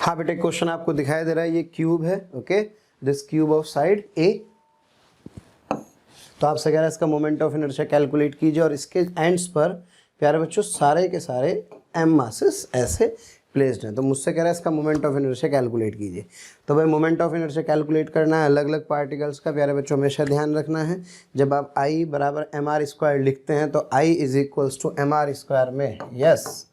हाँ बेटे, क्वेश्चन आपको दिखाई दे रहा है, ये क्यूब है, okay, this cube of side a. तो आपसे कह रहा है इसका मोमेंट ऑफ इनर्शिया कैलकुलेट कीजिए और इसके एंड्स पर प्यारे बच्चों सारे के सारे एम मासेस ऐसे प्लेस्ड हैं। तो मुझसे कह रहा है इसका मोमेंट ऑफ इनर्शिया कैलकुलेट कीजिए। तो भाई मोमेंट ऑफ इनर्शिया कैलकुलेट करना है अलग अलग पार्टिकल्स का। प्यारे बच्चों हमेशा ध्यान रखना है, जब आप I बराबर एम आर स्क्वायर लिखते हैं तो I is equals to M R square में यस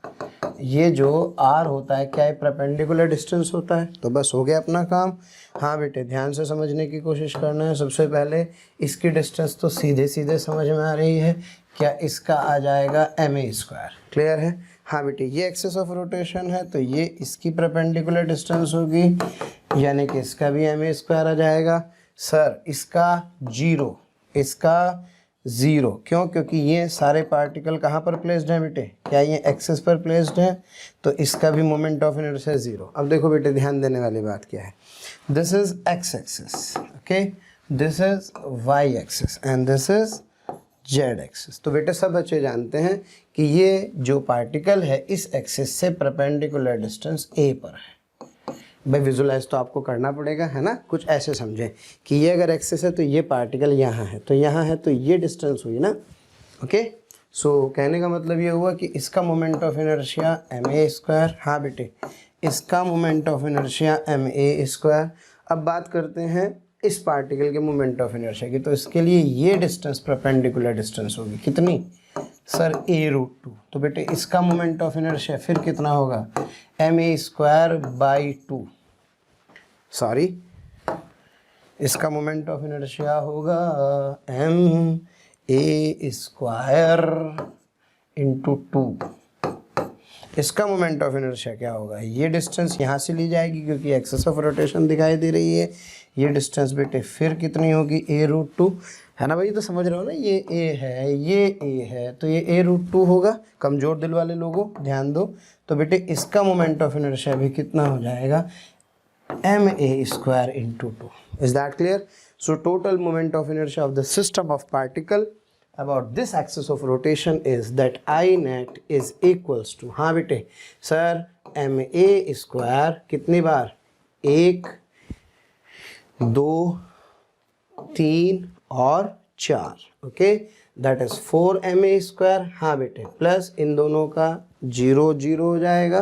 ये जो R होता है क्या है, परपेंडिकुलर डिस्टेंस होता है। तो बस हो गया अपना काम। हाँ बेटे, ध्यान से समझने की कोशिश करना है। सबसे पहले इसकी डिस्टेंस तो सीधे सीधे समझ में आ रही है, क्या इसका आ जाएगा एम ए स्क्वायर। क्लियर है? हाँ बेटे, ये एक्सिस ऑफ रोटेशन है तो ये इसकी परपेंडिकुलर डिस्टेंस होगी, यानी कि इसका भी एम ए स्क्वायर आ जाएगा। सर इसका जीरो, इसका ज़ीरो, क्यों? क्योंकि ये सारे पार्टिकल कहाँ पर प्लेस्ड हैं बेटे, क्या ये एक्सिस पर प्लेस्ड हैं, तो इसका भी मोमेंट ऑफ इनर्शिया ज़ीरो। अब देखो बेटे, ध्यान देने वाली बात क्या है, this is X axis, okay, this is Y axis and this is Z axis. तो बेटे सब बच्चे जानते हैं कि ये जो पार्टिकल है इस एक्सिस से परपेंडिकुलर डिस्टेंस ए पर है। भाई विजुलाइज तो आपको करना पड़ेगा, है ना। कुछ ऐसे समझें कि ये अगर एक्सिस है तो ये पार्टिकल यहाँ है, तो यहाँ है तो ये डिस्टेंस हुई ना, ओके। सो कहने का मतलब ये हुआ कि इसका moment of inertia M A square. हाँ बेटे, इसका moment of inertia M A square. अब बात करते हैं इस पार्टिकल के मोमेंट ऑफ इनर्शिया की, तो इसके लिए ये डिस्टेंस परपेंडिकुलर डिस्टेंस होगी कितनी सर, a√2। तो बेटे इसका मोमेंट ऑफ इनर्शिया फिर कितना होगा, M A square by 2, sorry इसका मोमेंट ऑफ इनर्शिया होगा एम ए स्क्वायर इंटू 2। इसका मोमेंट ऑफ इनर्शिया क्या होगा, ये डिस्टेंस यहाँ से ली जाएगी क्योंकि एक्सिस ऑफ रोटेशन दिखाई दे रही है। ये डिस्टेंस बेटे फिर कितनी होगी, a√2, है ना भाई। तो समझ रहे हो ना, ये a है, ये a है, तो ये a√2 होगा। कमज़ोर दिल वाले लोगों ध्यान दो। तो बेटे इसका मोमेंट ऑफ इनर्शिया भी कितना हो जाएगा, M A square into 2। Is that clear? So total moment of inertia of the system of particle about this axis of rotation is that I net is equals to, हाँ बेटे sir, M A square कितनी बार, 1 2 3 और 4, okay, that is 4 M A square. हाँ बेटे, plus इन दोनों का 0 0 हो जाएगा,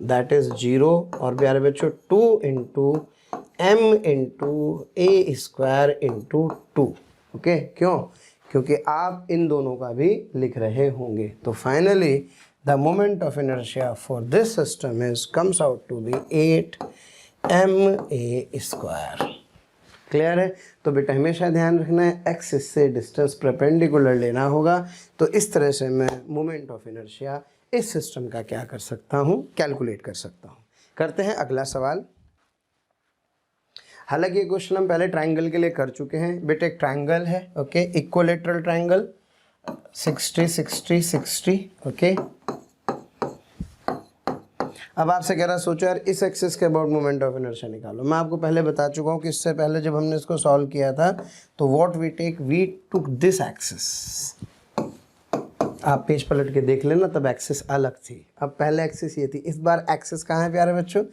दैट इज 0, और प्यारे बच्चों 2 इंटू एम इंटू ए स्क्वायर इंटू 2, ओके। क्यों? क्योंकि आप इन दोनों का भी लिख रहे होंगे। तो finally the moment of inertia for this system is comes out to be 8 M A square. Clear है? तो बेटा हमेशा ध्यान रखना है, एक्सिस से डिस्टेंस परपेंडिकुलर लेना होगा। तो इस तरह से मैं मोमेंट ऑफ इनर्शिया इस सिस्टम का क्या कर सकता हूँ, कैलकुलेट कर सकता हूँ। करते हैं अगला सवाल। हालांकि ये क्वेश्चन हम पहले ट्राइंगल के लिए कर चुके हैं। बेटे एक ट्राइंगल है, ओके, इक्विलेटरल ट्राइंगल, 60 60 60, ओके। अब आपसे कह रहा सोचो यार इस एक्सिस के अबाउट मोमेंट ऑफ इनर्शिया निकालो। मैं आपको पहले बता चुका हूँ कि इससे पहले जब हमने इसको सॉल्व किया था तो what we took this axis. आप पेज पलट के देख लेना, तब एक्सिस अलग थी, अब पहले एक्सिस ये थी। इस बार एक्सिस कहाँ है प्यारे बच्चों,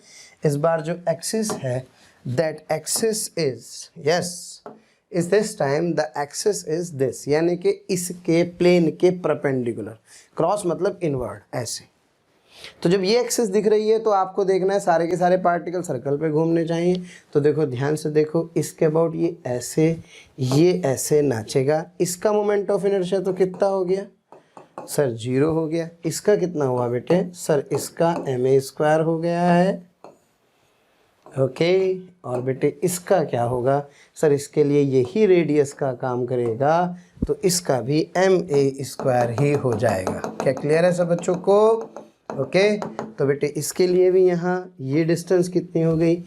इस बार जो एक्सिस है that axis is, yes, is this time the axis is this, यानी कि इसके प्लेन के परपेंडिकुलर, क्रॉस मतलब इनवर्ड, ऐसे। तो जब ये एक्सिस दिख रही है तो आपको देखना है सारे के सारे पार्टिकल सर्कल पे घूमने चाहिए। तो देखो ध्यान से देखो, इसके अबाउट ये ऐसे नाचेगा। इसका मोमेंट ऑफ इनर्शिया तो कितना हो गया सर, 0 हो गया। इसका कितना हुआ बेटे सर, इसका एम ए स्क्वायर हो गया है, ओके। और बेटे इसका क्या होगा सर, इसके लिए यही रेडियस का काम करेगा, तो इसका भी एम ए स्क्वायर ही हो जाएगा। क्या क्लियर है सब बच्चों को? ओके। तो बेटे इसके लिए भी यहाँ ये डिस्टेंस कितनी हो गई,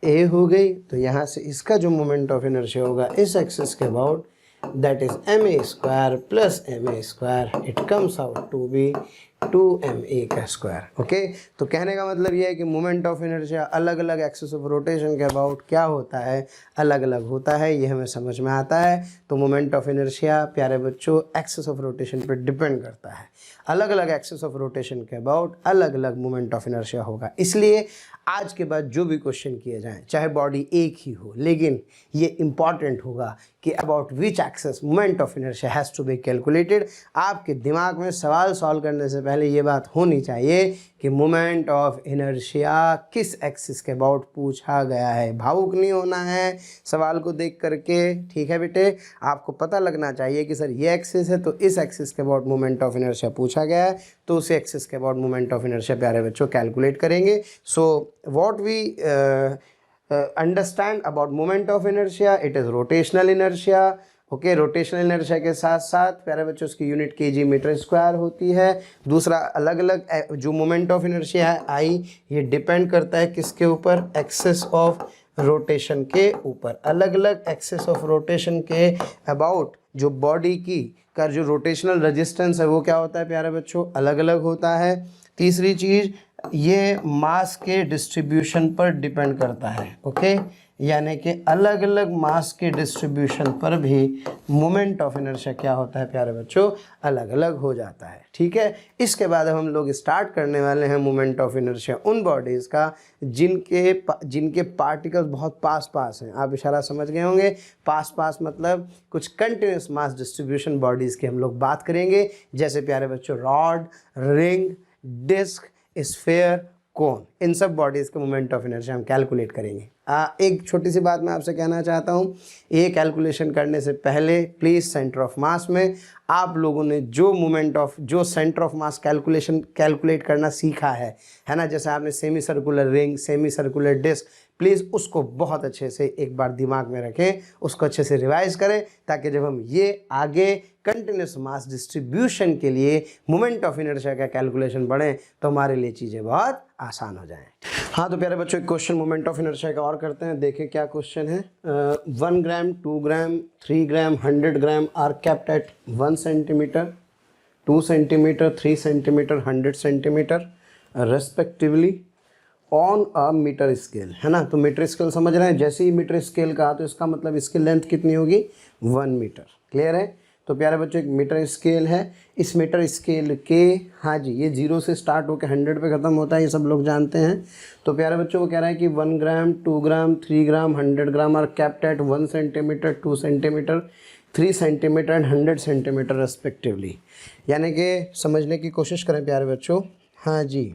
ए हो गई। तो यहाँ से इसका जो मोमेंट ऑफ इनर्शिया होगा इस एक्सिस के about, that is M A square plus M A square, it comes out to be 2ma का स्क्वायर, ओके। तो कहने का मतलब ये है कि मोमेंट ऑफ इनर्शिया अलग अलग एक्सिस ऑफ रोटेशन के अबाउट क्या होता है, अलग अलग होता है, ये हमें समझ में आता है। तो मोमेंट ऑफ इनर्शिया प्यारे बच्चों एक्सिस ऑफ रोटेशन पर डिपेंड करता है। अलग अलग एक्सिस ऑफ रोटेशन के अबाउट अलग अलग मोमेंट ऑफ इनर्शिया होगा। इसलिए आज के बाद जो भी क्वेश्चन किए जाएं, चाहे बॉडी एक ही हो, लेकिन ये इंपॉर्टेंट होगा कि about which axes moment of inertia has to be calculated. आपके दिमाग में सवाल सॉल्व करने से पहले ये बात होनी चाहिए कि मोमेंट ऑफ इनर्शिया किस एक्सिस के अबाउट पूछा गया है। भावुक नहीं होना है सवाल को देख करके, ठीक है बेटे। आपको पता लगना चाहिए कि सर ये एक्सिस है तो इस एक्सिस के अबाउट मोमेंट ऑफ इनर्शिया पूछा गया है, तो उस एक्सिस के अबाउट मोमेंट ऑफ इनर्शिया प्यारे बच्चों कैलकुलेट करेंगे। So what we understand about moment of inertia, it is rotational inertia। Okay, rotational inertia के साथ साथ प्यारे बच्चों उसकी यूनिट केजी मीटर स्क्वायर होती है। दूसरा, अलग अलग जो मोमेंट ऑफ इनर्शिया है आई, ये डिपेंड करता है किसके ऊपर, एक्सेस ऑफ रोटेशन के ऊपर। अलग अलग एक्सेस ऑफ रोटेशन के अबाउट जो बॉडी की का जो रोटेशनल रेजिस्टेंस है वो क्या होता है प्यारे बच्चों, अलग अलग होता है। तीसरी चीज़, ये मास के डिस्ट्रीब्यूशन पर डिपेंड करता है। ओके, यानी कि अलग अलग मास के डिस्ट्रीब्यूशन पर भी मोमेंट ऑफ इनर्शिया क्या होता है प्यारे बच्चों, अलग अलग हो जाता है। ठीक है, इसके बाद हम लोग स्टार्ट करने वाले हैं मोमेंट ऑफ इनर्शिया उन बॉडीज़ का जिनके पार्टिकल्स बहुत पास पास हैं। आप इशारा समझ गए होंगे, पास पास मतलब कुछ कंटिन्यूस मास डिस्ट्रीब्यूशन बॉडीज़ की हम लोग बात करेंगे, जैसे प्यारे बच्चों रॉड, रिंग, डिस्क, स्फीयर, कोन, इन सब बॉडीज़ के मोमेंट ऑफ इनर्शिया हम कैलकुलेट करेंगे। एक छोटी सी बात मैं आपसे कहना चाहता हूँ, ये कैलकुलेशन करने से पहले प्लीज़ सेंटर ऑफ मास में आप लोगों ने जो सेंटर ऑफ मास कैलकुलेट करना सीखा है ना, जैसे आपने semi circular ring, semi circular disc, please उसको बहुत अच्छे से एक बार दिमाग में रखें, उसको अच्छे से रिवाइज करें, ताकि जब हम ये आगे कंटिन्यूस मास डिस्ट्रीब्यूशन के लिए मोमेंट ऑफ इनर्शिया का कैलकुलेशन पढ़ें तो हमारे लिए चीज़ें बहुत आसान हो जाएं। हाँ, तो प्यारे बच्चों एक क्वेश्चन मोमेंट ऑफ इनर्शिया का और करते हैं। देखें क्या क्वेश्चन है। 1 gram, 2 gram, 3 gram, 100 gram are kept at 1 centimetre, 2 centimetre, 3 centimetre, 100 centimetre respectively on a metre scale, है ना। तो मीटर स्केल समझ रहे हैं, जैसे ही मीटर स्केल कहा तो इसका मतलब इसकी लेंथ कितनी होगी, 1 मीटर। क्लियर है। तो प्यारे बच्चों एक मीटर स्केल है, इस मीटर स्केल के, हाँ जी, ये 0 से स्टार्ट होकर 100 पे ख़त्म होता है, ये सब लोग जानते हैं। तो प्यारे बच्चों वो कह रहा है कि 1 gram, 2 gram, 3 gram, 100 gram are kept at 1 centimetre, 2 centimetre, 3 centimetre and 100 centimetre respectively. यानी कि समझने की कोशिश करें प्यारे बच्चों। हाँ जी,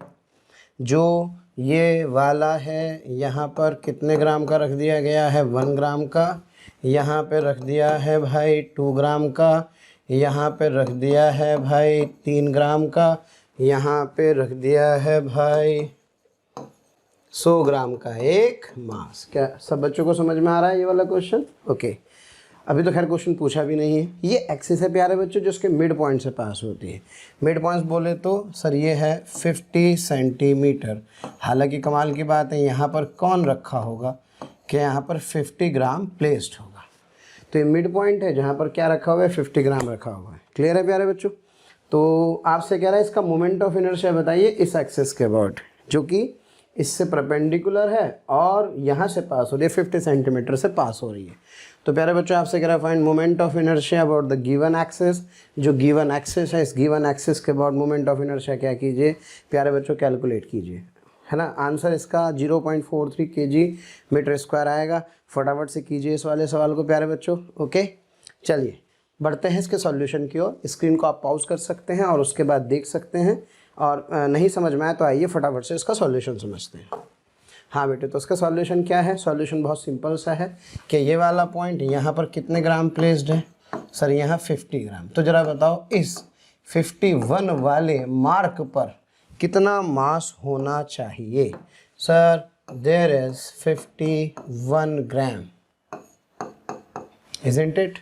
जो ये वाला है यहाँ पर कितने ग्राम का रख दिया गया है, 1 ग्राम का। यहाँ पे रख दिया है भाई 2 ग्राम का। यहाँ पे रख दिया है भाई 3 ग्राम का। यहाँ पे रख दिया है भाई 100 ग्राम का एक मास। क्या सब बच्चों को समझ में आ रहा है ये वाला क्वेश्चन? ओके, अभी तो खैर क्वेश्चन पूछा भी नहीं है। ये एक्सिस है प्यारे बच्चों जो उसके मिड पॉइंट से पास होती है। मिड पॉइंट्स बोले तो सर ये है 50 सेंटीमीटर। हालांकि कमाल की बात है, यहाँ पर कौन रखा होगा कि यहाँ पर 50 ग्राम प्लेस्ड होगा। तो ये मिड पॉइंट है जहाँ पर क्या रखा हुआ है, 50 ग्राम रखा हुआ है। क्लियर है प्यारे बच्चों। तो आपसे कह रहा है इसका मोमेंट ऑफ इनर्शिया बताइए इस एक्सिस के अबाउट, जो कि इससे परपेंडिकुलर है और यहाँ से पास हो रही है, 50 सेंटीमीटर से पास हो रही है। तो प्यारे बच्चों आपसे कह रहा है find moment of inertia about the given axis. जो गिवन एक्सिस है, इस गिवन एक्सिस के अबाउट मोमेंट ऑफ इनर्शिया क्या कीजिए प्यारे बच्चों, कैलकुलेट कीजिए, है ना। आंसर इसका 0.43 kg मीटर स्क्वायर आएगा। फटाफट से कीजिए इस वाले सवाल को प्यारे बच्चों। ओके, चलिए बढ़ते हैं इसके सॉल्यूशन की ओर। स्क्रीन को आप पॉज कर सकते हैं और उसके बाद देख सकते हैं, और नहीं समझ में आए तो आइए फटाफट से इसका सॉल्यूशन समझते हैं। हाँ बेटे, तो इसका सॉल्यूशन क्या है? सॉल्यूशन बहुत सिंपल सा है कि ये वाला पॉइंट यहाँ पर कितने ग्राम प्लेस्ड है सर, यहाँ 50 ग्राम। तो ज़रा बताओ इस 51 वाले मार्क पर कितना मास होना चाहिए? Sir there is 51 gram, isn't it?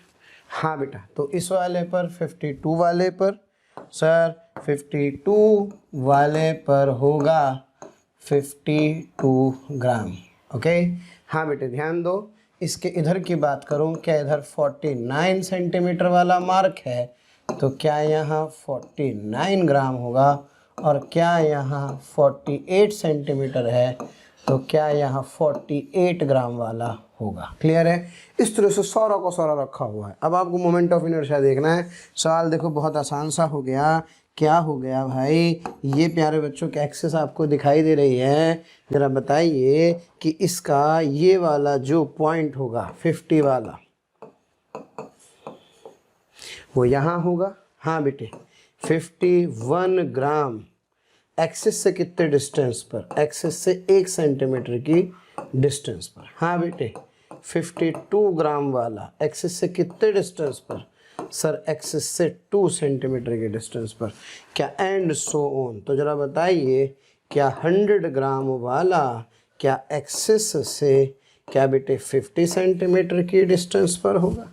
हाँ बेटा, तो इस वाले पर 52 वाले पर सर 52 वाले पर होगा 52 ग्राम। ओके, हाँ बेटे ध्यान दो, इसके इधर की बात करूं, क्या इधर 49 सेंटीमीटर वाला मार्क है, तो क्या यहाँ 49 ग्राम होगा, और क्या यहाँ 48 सेंटीमीटर है तो क्या यहाँ 48 ग्राम वाला होगा। क्लियर है? इस तरह से सारा का सारा रखा हुआ है। अब आपको मोमेंट ऑफ इनर्शिया देखना है। सवाल देखो बहुत आसान सा हो गया क्या हो गया भाई, ये प्यारे बच्चों की एक्सेस आपको दिखाई दे रही है। ज़रा बताइए कि इसका ये वाला जो पॉइंट होगा 50 वाला वो यहाँ होगा। हाँ बेटे 51 ग्राम एक्सिस से कितने डिस्टेंस पर, एक्सिस से 1 सेंटीमीटर की डिस्टेंस पर। हाँ बेटे 52 ग्राम वाला एक्सिस से कितने डिस्टेंस पर, सर एक्सिस से 2 सेंटीमीटर के डिस्टेंस पर। क्या एंड सो ऑन। तो ज़रा बताइए क्या 100 ग्राम वाला क्या एक्सिस से क्या बेटे 50 सेंटीमीटर की डिस्टेंस पर होगा।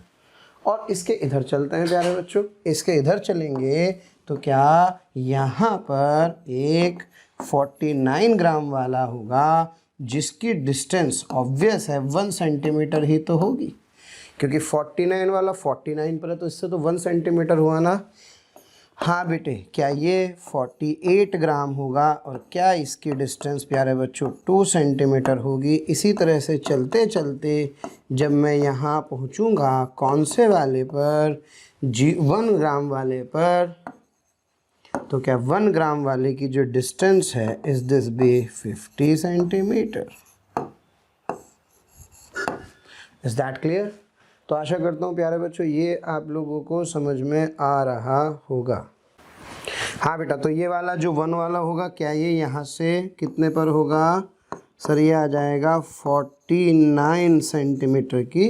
और इसके इधर चलते हैं प्यारे बच्चों, इसके इधर चलेंगे तो क्या यहाँ पर एक 49 ग्राम वाला होगा जिसकी डिस्टेंस ऑब्वियस है 1 सेंटीमीटर ही तो होगी, क्योंकि 49 वाला 49 पर है तो इससे तो 1 सेंटीमीटर हुआ ना। हाँ बेटे क्या ये 48 ग्राम होगा और क्या इसकी डिस्टेंस प्यारे बच्चों 2 सेंटीमीटर होगी। इसी तरह से चलते चलते जब मैं यहाँ पहुँचूँगा कौन से वाले पर, 1 ग्राम वाले पर, तो क्या 1 ग्राम वाले की जो डिस्टेंस है is this B 50 centimetre. Is that clear. तो आशा करता हूँ प्यारे बच्चों ये आप लोगों को समझ में आ रहा होगा। हाँ बेटा तो ये वाला जो 1 वाला होगा क्या ये यहाँ से कितने पर होगा, सर ये आ जाएगा 49 सेंटीमीटर की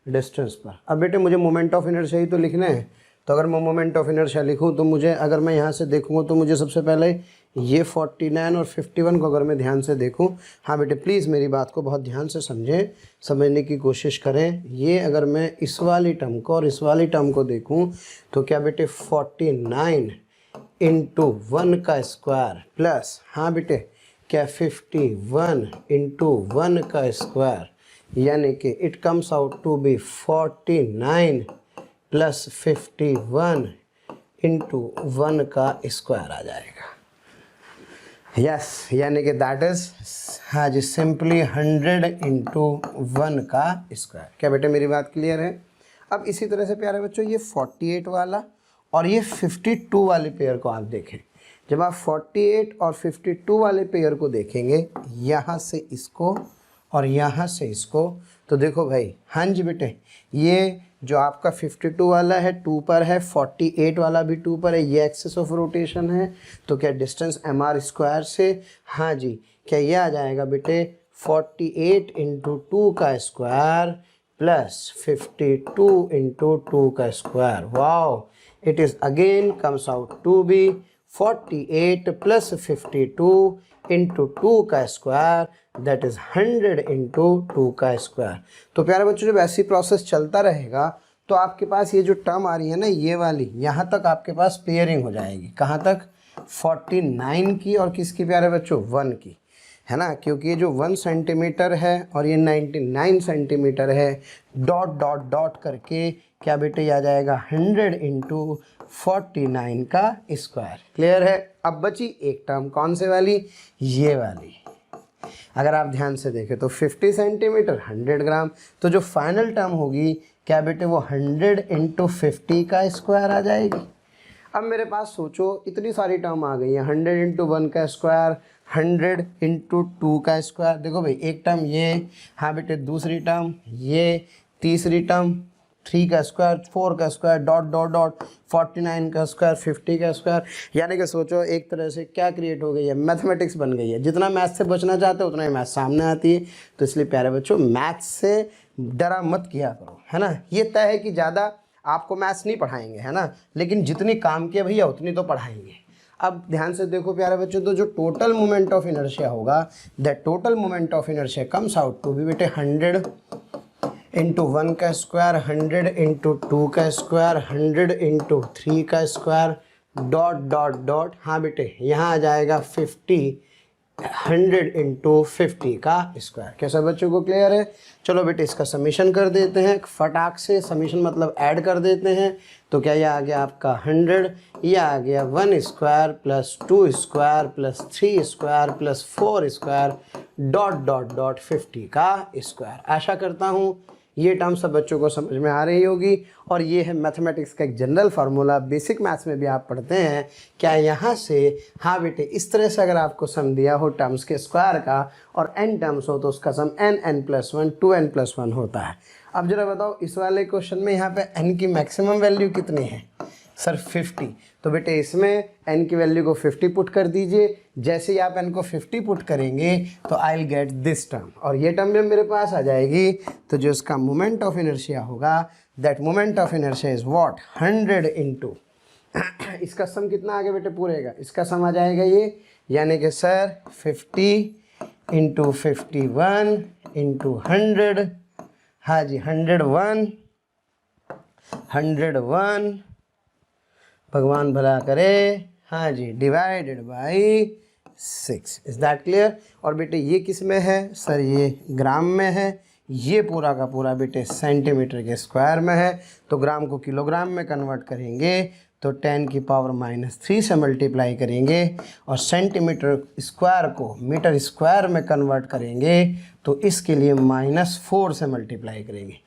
डिस्टेंस पर। अब बेटे मुझे मोमेंट ऑफ इनर्शिया ही तो लिखना है, तो अगर मैं मोमेंट ऑफ इनर्शिया लिखूँ तो मुझे, अगर मैं यहाँ से देखूँगा तो मुझे सबसे पहले ये 49 और 51 को अगर मैं ध्यान से देखूँ। हाँ बेटे प्लीज़ मेरी बात को बहुत ध्यान से समझें, समझने की कोशिश करें। ये अगर मैं इस वाली टर्म को और इस वाली टर्म को देखूँ तो क्या बेटे 49 इंटू 1 का स्क्वायर प्लस, हाँ बेटे क्या 51 इंटू 1 का स्क्वायर, यानी कि it comes out to be 49 plus 51 into 1 का स्क्वायर आ जाएगा। यस यानी कि दैट इज़, हाँ जी, सिंपली 100 इंटू 1 का स्क्वायर। क्या बेटे मेरी बात क्लियर है। अब इसी तरह से प्यारे बच्चों ये 48 वाला और ये 52 वाले पेयर को आप देखें। जब आप 48 और 52 वाले पेयर को देखेंगे, यहाँ से इसको और यहाँ से इसको, तो देखो भाई, हाँ जी बेटे ये जो आपका 52 वाला है 2 पर है, 48 वाला भी 2 पर है, ये एक्सिस ऑफ रोटेशन है। तो क्या डिस्टेंस mr स्क्वायर से, हाँ जी, क्या ये आ जाएगा बेटे 48 इंटू 2 का स्क्वायर प्लस 52 इंटू 2 का square. Wow, it is again comes out to be 48 plus 52 into 2 का स्क्वायर, दैट इज़ 100 इंटू 2 का स्क्वायर। तो प्यारे बच्चों जब ऐसी प्रोसेस चलता रहेगा तो आपके पास ये जो टर्म आ रही है ना ये वाली, यहाँ तक आपके पास पेयरिंग हो जाएगी। कहाँ तक, 49 की और किसकी प्यारे बच्चों, 1 की, है ना, क्योंकि ये जो 1 सेंटीमीटर है और ये 99 सेंटीमीटर है, डॉट डॉट डॉट करके क्या बेटे आ जाएगा 100 इंटू 49 का स्क्वायर। क्लियर है। अब बची एक टर्म, कौन से वाली, ये वाली। अगर आप ध्यान से देखें तो 50 सेंटीमीटर 100 ग्राम, तो जो फाइनल टर्म होगी क्या बेटे वो 100 इंटू 50 का स्क्वायर आ जाएगी। अब मेरे पास सोचो इतनी सारी टर्म आ गई है, 100 इंटू 1 का स्क्वायर, 100 इंटू 2 का स्क्वायर। देखो भाई एक टर्म ये, हाँ बेटे दूसरी टर्म ये, तीसरी टर्म 3 का स्क्वायर, 4 का स्क्वायर, डॉट डॉट डॉट 49 का स्क्वायर, 50 का स्क्वायर। यानी कि सोचो एक तरह से क्या क्रिएट हो गई है, मैथमेटिक्स बन गई है। जितना मैथ से बचना चाहते हो उतना ही मैथ सामने आती है। तो इसलिए प्यारे बच्चों मैथ से डरा मत किया करो, है ना। ये तय है कि ज़्यादा आपको मैथ्स नहीं पढ़ाएंगे, है ना, लेकिन जितनी काम की भैया उतनी तो पढ़ाएंगे। अब ध्यान से देखो प्यारे बच्चों, तो जो टोटल मोमेंट ऑफ इनर्शिया होगा, that total moment of inertia comes out to be बेटे 100 इंटू 1 का स्क्वायर, 100 इंटू 2 का स्क्वायर, 100 इंटू 3 का स्क्वायर, डॉट डॉट डॉट, हाँ बेटे यहाँ आ जाएगा 50, 100 इंटू 50 का स्क्वायर। कैसा बच्चों को क्लियर है। चलो बेटे इसका समीशन कर देते हैं फटाक से, समीशन मतलब ऐड कर देते हैं। तो क्या ये आ गया आपका 100, ये आ गया 1 square plus 2 square plus 3 square plus 4 square, dot dot dot 50 का स्क्वायर। आशा करता हूँ ये टर्म सब बच्चों को समझ में आ रही होगी। और ये है मैथमेटिक्स का एक जनरल फार्मूला, बेसिक मैथ्स में भी आप पढ़ते हैं। क्या यहाँ से, हाँ बेटे, इस तरह से अगर आपको सम दिया हो टर्म्स के स्क्वायर का और n टर्म्स हो तो उसका सम n+1 2n+1 होता है। अब जरा बताओ इस वाले क्वेश्चन में यहाँ पे n की मैक्सिमम वैल्यू कितनी है सर 50। तो बेटे इसमें n की वैल्यू को 50 पुट कर दीजिए। जैसे ही आप n को 50 पुट करेंगे तो I will get this term, और ये टर्म जब मेरे पास आ जाएगी तो जो इसका मोमेंट ऑफ इनर्शिया होगा, that moment of inertia is what 100 into इसका सम कितना आ गया बेटे पूरे का, इसका सम आ जाएगा ये, यानी कि सर 50 इंटू 51 इंटू 100, हाँ जी 101 भगवान भला करे, हाँ जी, divided by 6। Is that clear. और बेटे ये किस में है सर, ये ग्राम में है, ये पूरा का पूरा बेटे सेंटीमीटर के स्क्वायर में है। तो ग्राम को किलोग्राम में कन्वर्ट करेंगे तो 10⁻³ से मल्टीप्लाई करेंगे, और सेंटीमीटर स्क्वायर को मीटर स्क्वायर में कन्वर्ट करेंगे तो इसके लिए -4 से मल्टीप्लाई करेंगे।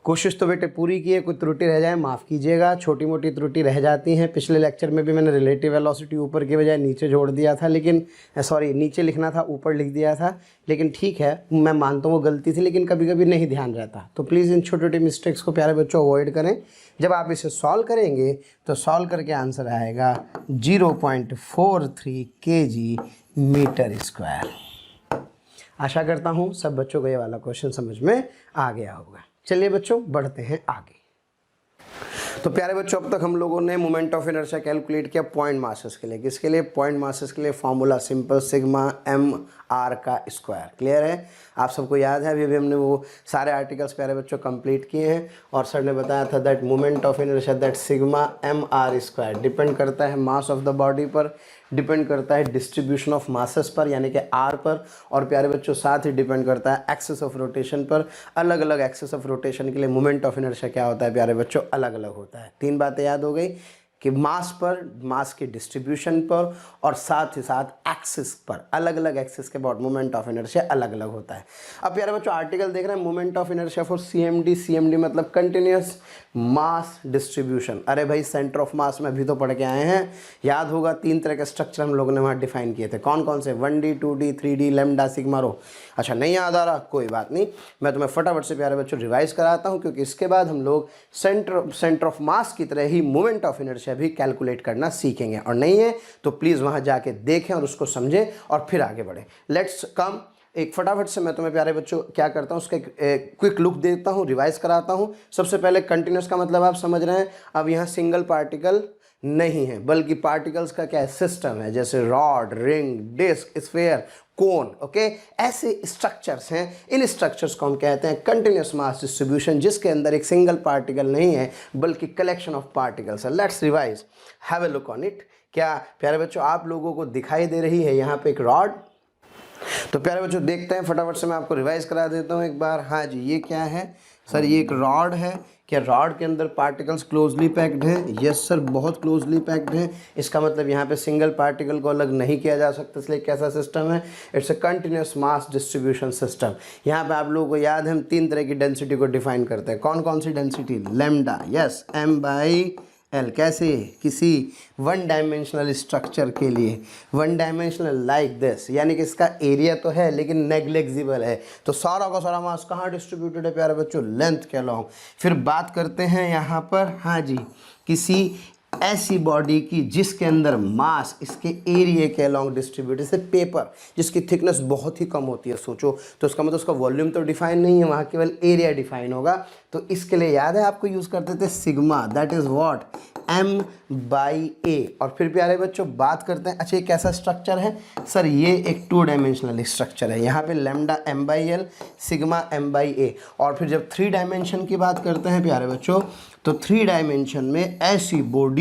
कोशिश तो बेटे पूरी की है, कोई त्रुटि रह जाए माफ़ कीजिएगा, छोटी मोटी त्रुटि रह जाती हैं। पिछले लेक्चर में भी मैंने रिलेटिव वेलोसिटी ऊपर के बजाय नीचे जोड़ दिया था, लेकिन सॉरी नीचे लिखना था ऊपर लिख दिया था, लेकिन ठीक है मैं मानता हूँ वो गलती थी, लेकिन कभी कभी नहीं ध्यान रहता। तो प्लीज़ इन छोटी छोटी मिस्टेक्स को प्यारे बच्चों अवॉइड करें। जब आप इसे सॉल्व करेंगे तो सॉल्व करके आंसर आएगा 0.43 kg मीटर स्क्वायर। आशा करता हूँ सब बच्चों को ये वाला क्वेश्चन समझ में आ गया होगा। चलिए बच्चों बढ़ते हैं आगे। तो प्यारे बच्चों अब तक हम लोगों ने मोमेंट ऑफ इनर्शिया कैलकुलेट किया पॉइंट मासेस के लिए। किसके लिए? पॉइंट मासेस के लिए। फॉर्मूला सिंपल, सिग्मा mr का स्क्वायर। क्लियर है? आप सबको याद है, अभी हमने वो सारे आर्टिकल्स प्यारे बच्चों कंप्लीट किए हैं, और सर ने बताया था that moment of inertia that sigma mr square depend करता है मास ऑफ द बॉडी पर, डिपेंड करता है डिस्ट्रीब्यूशन ऑफ मासेस पर यानी कि r पर, और प्यारे बच्चों साथ ही डिपेंड करता है एक्सिस ऑफ रोटेशन पर। अलग अलग एक्सिस ऑफ रोटेशन के लिए मोमेंट ऑफ इनर्शिया क्या होता है प्यारे बच्चों? अलग अलग होता है। 3 बातें याद हो गई कि मास पर, मास के डिस्ट्रीब्यूशन पर, और साथ ही साथ एक्सिस पर, अलग अलग एक्सिस के बाद मोमेंट ऑफ इनर्शिया अलग अलग होता है। अब प्यारे बच्चों आर्टिकल देख रहे हैं moment of inertia for CMD। CMD मतलब कंटिन्यूस मास डिस्ट्रीब्यूशन। अरे भाई सेंटर ऑफ मास में अभी तो पढ़ के आए हैं, याद होगा 3 तरह के स्ट्रक्चर हम लोगों ने वहाँ डिफाइन किए थे। कौन कौन से? 1D 2D 3D lambda sigma रो। अच्छा नहीं याद आ रहा, कोई बात नहीं, मैं तुम्हें फटाफट से प्यारे बच्चों रिवाइज कराता हूँ, क्योंकि इसके बाद हम लोग सेंटर ऑफ मास की तरह ही मोमेंट ऑफ इनर्शिया भी कैलकुलेट करना सीखेंगे। और नहीं है तो प्लीज़ वहाँ जाके देखें और उसको समझें और फिर आगे बढ़ें। लेट्स कम, एक फटाफट से मैं तुम्हें प्यारे बच्चों क्या करता हूँ उसका क्विक लुक देता हूँ, रिवाइज कराता हूँ। सबसे पहले कंटिन्यूस का मतलब आप समझ रहे हैं। अब यहाँ सिंगल पार्टिकल नहीं है, बल्कि पार्टिकल्स का क्या है? सिस्टम है, जैसे रॉड, रिंग, डिस्क, स्फीयर, कोन। ओके, ऐसे स्ट्रक्चर्स हैं। इन स्ट्रक्चर्स को हम कहते हैं कंटिन्यूस मास डिस्ट्रीब्यूशन, जिसके अंदर एक सिंगल पार्टिकल नहीं है बल्कि कलेक्शन ऑफ पार्टिकल्स है। Let's revise, have a look on it. क्या प्यारे बच्चों आप लोगों को दिखाई दे रही है यहाँ पे एक रॉड? तो प्यारे बच्चों देखते हैं, फटाफट से मैं आपको रिवाइज करा देता हूँ एक बार। हाँ जी, ये क्या है सर? ये एक रॉड है। क्या रॉड के अंदर पार्टिकल्स क्लोजली पैक्ड हैं? यस सर, बहुत क्लोजली पैक्ड हैं। इसका मतलब यहाँ पे सिंगल पार्टिकल को अलग नहीं किया जा सकता, इसलिए कैसा सिस्टम है? It's a continuous mass distribution system. यहाँ पे आप लोगों को याद है हम 3 तरह की डेंसिटी को डिफाइन करते हैं। कौन कौन सी डेंसिटी? Lambda, yes, m/l। कैसे? किसी 1 डायमेंशनल स्ट्रक्चर के लिए 1 डायमेंशनल लाइक दिस, यानी कि इसका एरिया तो है लेकिन नेग्लेक्जिबल है। तो सारा का सारा मास कहाँ डिस्ट्रीब्यूटेड है प्यारे बच्चों? लेंथ के अलॉन्ग। फिर बात करते हैं यहाँ पर, हाँ जी, किसी ऐसी बॉडी की जिसके अंदर मास इसके एरिया के अलॉन्ग डिस्ट्रीब्यूटेड, जैसे पेपर जिसकी थिकनेस बहुत ही कम होती है। सोचो तो इसका मतलब उसका वॉल्यूम तो डिफाइन नहीं है, वहाँ केवल एरिया डिफाइन होगा। तो इसके लिए याद है आपको यूज़ करते थे sigma, that is what m/a। और फिर प्यारे बच्चों बात करते हैं, अच्छा ये कैसा स्ट्रक्चर है सर? ये एक 2 डायमेंशनल स्ट्रक्चर है। यहाँ पे लैम्डा m/l, सिग्मा m/a। और फिर जब 3 डायमेंशन की बात करते हैं प्यारे बच्चों, तो 3 डायमेंशन में ऐसी बॉडी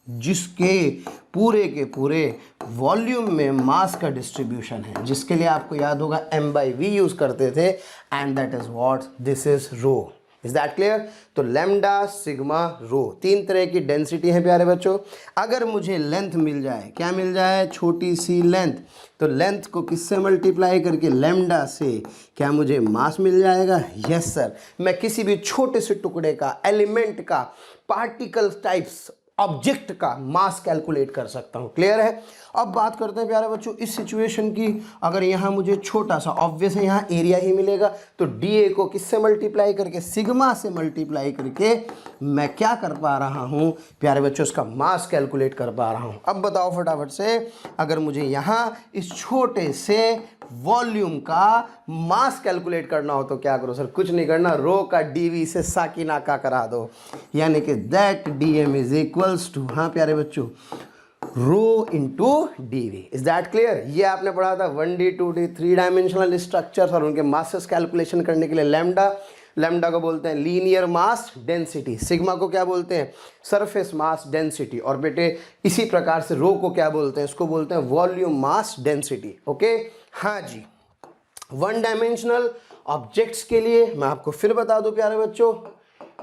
जिसके पूरे के पूरे वॉल्यूम में मास का डिस्ट्रीब्यूशन है, जिसके लिए आपको याद होगा m/v यूज़ करते थे, and that is what? This is rho. Is that clear. तो लैम्डा सिग्मा रो, तीन तरह की डेंसिटी है प्यारे बच्चों। अगर मुझे लेंथ मिल जाए, क्या मिल जाए, छोटी सी लेंथ, तो लेंथ को किससे मल्टीप्लाई करके, लैम्डा से, क्या मुझे मास मिल जाएगा? Yes sir. मैं किसी भी छोटे से टुकड़े का, एलिमेंट का, पार्टिकल टाइप्स ऑब्जेक्ट का मास कैलकुलेट कर सकता हूं। क्लियर है। अब बात करते हैं प्यारे बच्चों इस सिचुएशन की। अगर यहां मुझे छोटा सा, ऑब्वियस है यहां एरिया ही मिलेगा, तो डीए को किससे मल्टीप्लाई करके, सिग्मा से मल्टीप्लाई करके मैं क्या कर पा रहा हूं प्यारे बच्चों, उसका मास कैलकुलेट कर पा रहा हूं। अब बताओ फटाफट से, अगर मुझे यहां इस छोटे से वॉल्यूम का मास कैलकुलेट करना हो तो क्या करो सर? कुछ नहीं करना, रो का डीवी से साकिनाका करा दो, यानी कि that DM is equals to, हाँ प्यारे बच्चों, rho into DV. Is that clear. ये आपने पढ़ा था 1D 2D 3 डायमेंशनल स्ट्रक्चर्स और उनके मासेस कैलकुलेशन करने के लिए लैम्डा, लैम्डा को बोलते हैं लीनियर मास डेंसिटी, सिग्मा को क्या बोलते हैं, सरफेस मास डेंसिटी, और बेटे इसी प्रकार से रो को क्या बोलते हैं, इसको बोलते हैं वॉल्यूम मास डेंसिटी। ओके हाँ जी। वन डायमेंशनल ऑब्जेक्ट्स के लिए मैं आपको फिर बता दूं प्यारे बच्चों,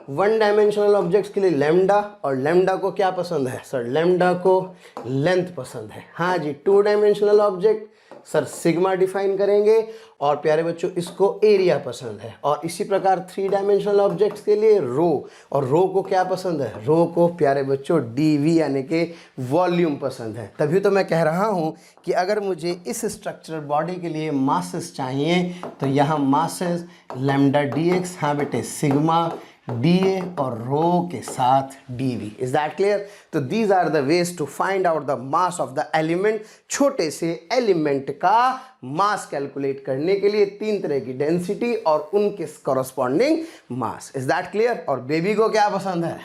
वन डायमेंशनल ऑब्जेक्ट्स के लिए लैम्डा, और लैम्डा को क्या पसंद है सर? लैम्डा को लेंथ पसंद है। हाँ जी। Two dimensional object sir sigma define करेंगे, और प्यारे बच्चों इसको एरिया पसंद है। और इसी प्रकार थ्री डायमेंशनल ऑब्जेक्ट्स के लिए रो, और रो को क्या पसंद है? रो को प्यारे बच्चों डीवी यानी कि वॉल्यूम पसंद है। तभी तो मैं कह रहा हूं कि अगर मुझे इस स्ट्रक्चरल बॉडी के लिए मासेस चाहिए तो यहाँ मासेस लैम्डा डीएक्स, हाँ बेटे सिग्मा डीए और रो के साथ डीवी। Is that clear. तो these are the ways to find out the mass of the element. छोटे से एलिमेंट का मास कैलकुलेट करने के लिए तीन तरह की डेंसिटी और उनके corresponding mass. Is that clear. और बेबी को क्या पसंद है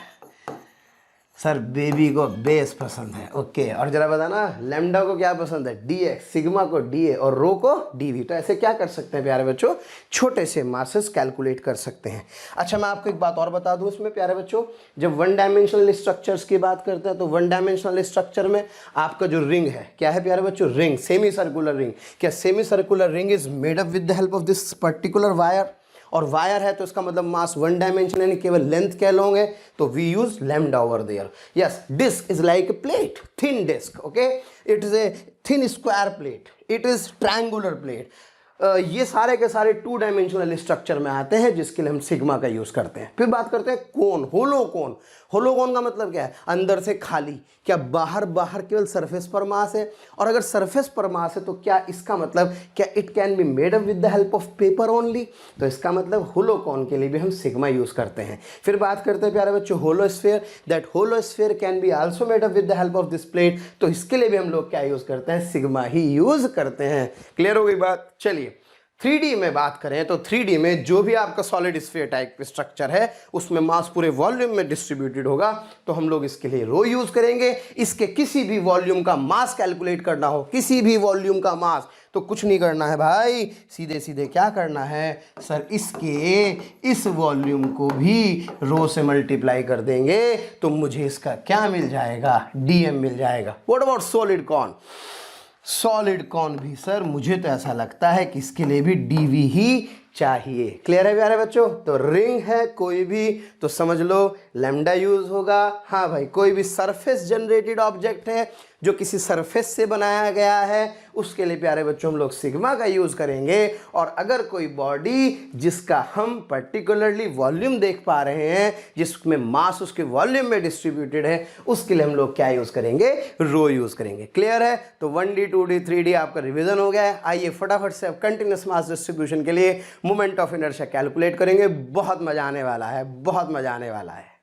सर? बेबी को बेस पसंद है। ओके और जरा बताना, लैम्डा को क्या पसंद है? डीएक्स, सिग्मा को डीए और रो को डीवी। तो ऐसे क्या कर सकते हैं प्यारे बच्चों, छोटे से मासेस कैलकुलेट कर सकते हैं। अच्छा मैं आपको एक बात और बता दूं इसमें प्यारे बच्चों, जब वन डायमेंशनल स्ट्रक्चर्स की बात करते हैं तो वन डायमेंशनल स्ट्रक्चर में आपका जो रिंग है, क्या है प्यारे बच्चों? Ring, semi circular ring. क्या semi circular ring is made up with the help of this particular wire, और वायर है तो इसका मतलब मास वन डायमेंशन यानी केवल लेंथ क्या लोगे, तो we use lambda over there. Yes, disc is like a plate, thin disc. Okay, it is a thin square plate, it is triangular plate. ये सारे के सारे टू डायमेंशनल स्ट्रक्चर में आते हैं जिसके लिए हम सिग्मा का यूज करते हैं। फिर बात करते हैं कोन, होलो कोन। होलो कोन का मतलब क्या है? अंदर से खाली। क्या बाहर बाहर केवल सरफेस पर मास है? और अगर सरफेस पर मास है तो क्या इसका मतलब, क्या it can be made up with the help of paper only? तो इसका मतलब होलो कोन के लिए भी हम सिग्मा यूज करते हैं। फिर बात करते हैं प्यारे बच्चों hollow sphere, that hollow sphere can be also made up with the help of this plate. तो इसके लिए भी हम लोग क्या यूज करते हैं? सिग्मा ही यूज करते हैं। क्लियर हो गई बात। चलिए 3D में बात करें तो 3D में जो भी आपका सॉलिड स्फीयर टाइप स्ट्रक्चर है उसमें मास पूरे वॉल्यूम में डिस्ट्रीब्यूटेड होगा, तो हम लोग इसके लिए रो यूज करेंगे। इसके किसी भी वॉल्यूम का मास कैलकुलेट करना हो, किसी भी वॉल्यूम का मास, तो कुछ नहीं करना है भाई, सीधे सीधे क्या करना है सर, इसके इस वॉल्यूम को भी रो से मल्टीप्लाई कर देंगे तो मुझे इसका क्या मिल जाएगा? डीएम मिल जाएगा। What about solid cone? Solid cone भी सर मुझे तो ऐसा लगता है कि इसके लिए भी डीवी ही चाहिए। क्लियर है प्यारे बच्चों। तो रिंग है कोई भी तो समझ लो लैम्डा यूज होगा। हाँ भाई, कोई भी सरफेस जनरेटेड ऑब्जेक्ट है जो किसी सरफेस से बनाया गया है उसके लिए प्यारे बच्चों हम लोग सिग्मा का यूज करेंगे। और अगर कोई बॉडी जिसका हम पर्टिकुलरली वॉल्यूम देख पा रहे हैं, जिसमें मास उसके वॉल्यूम में डिस्ट्रीब्यूटेड है, उसके लिए हम लोग क्या यूज करेंगे? रो यूज करेंगे। क्लियर है। तो 1D 2D 3D आपका रिवीजन हो गया है। आइए फटाफट से अब कंटिन्यूअस मास डिस्ट्रीब्यूशन के लिए मोमेंट ऑफ इनर्शिया कैलकुलेट करेंगे। बहुत मजा आने वाला है, बहुत मजा आने वाला है।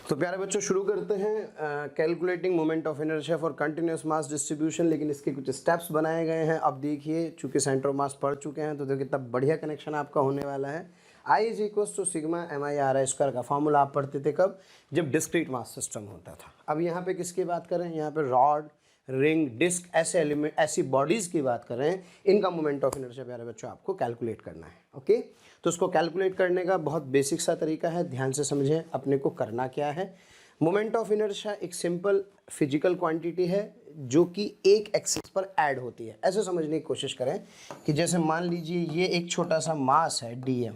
तो प्यारे बच्चों शुरू करते हैं calculating moment of inertia for continuous mass distribution. लेकिन इसके कुछ स्टेप्स बनाए गए हैं। अब देखिए, चूंकि सेंटर ऑफ मास पढ़ चुके हैं तो देखिए कितना बढ़िया कनेक्शन आपका होने वाला है। I is equals to sigma MI/RI square का फॉर्मूला आप पढ़ते थे कब? जब डिस्क्रीट मास सिस्टम होता था। अब यहाँ पे किसकी बात करें? यहाँ पे रॉड, रिंग, डिस्क, ऐसे एलिमेंट, ऐसी बॉडीज की बात कर रहे हैं, इनका मोमेंट ऑफ इनर्शिया प्यारे बच्चों आपको कैलकुलेट करना है। ओके, तो उसको कैलकुलेट करने का बहुत बेसिक सा तरीका है, ध्यान से समझें अपने को करना क्या है। मोमेंट ऑफ इनर्शिया एक सिंपल फिजिकल क्वांटिटी है जो कि एक एक्सिस पर ऐड होती है। ऐसे समझने की कोशिश करें कि जैसे मान लीजिए ये एक छोटा सा मास है डीएम,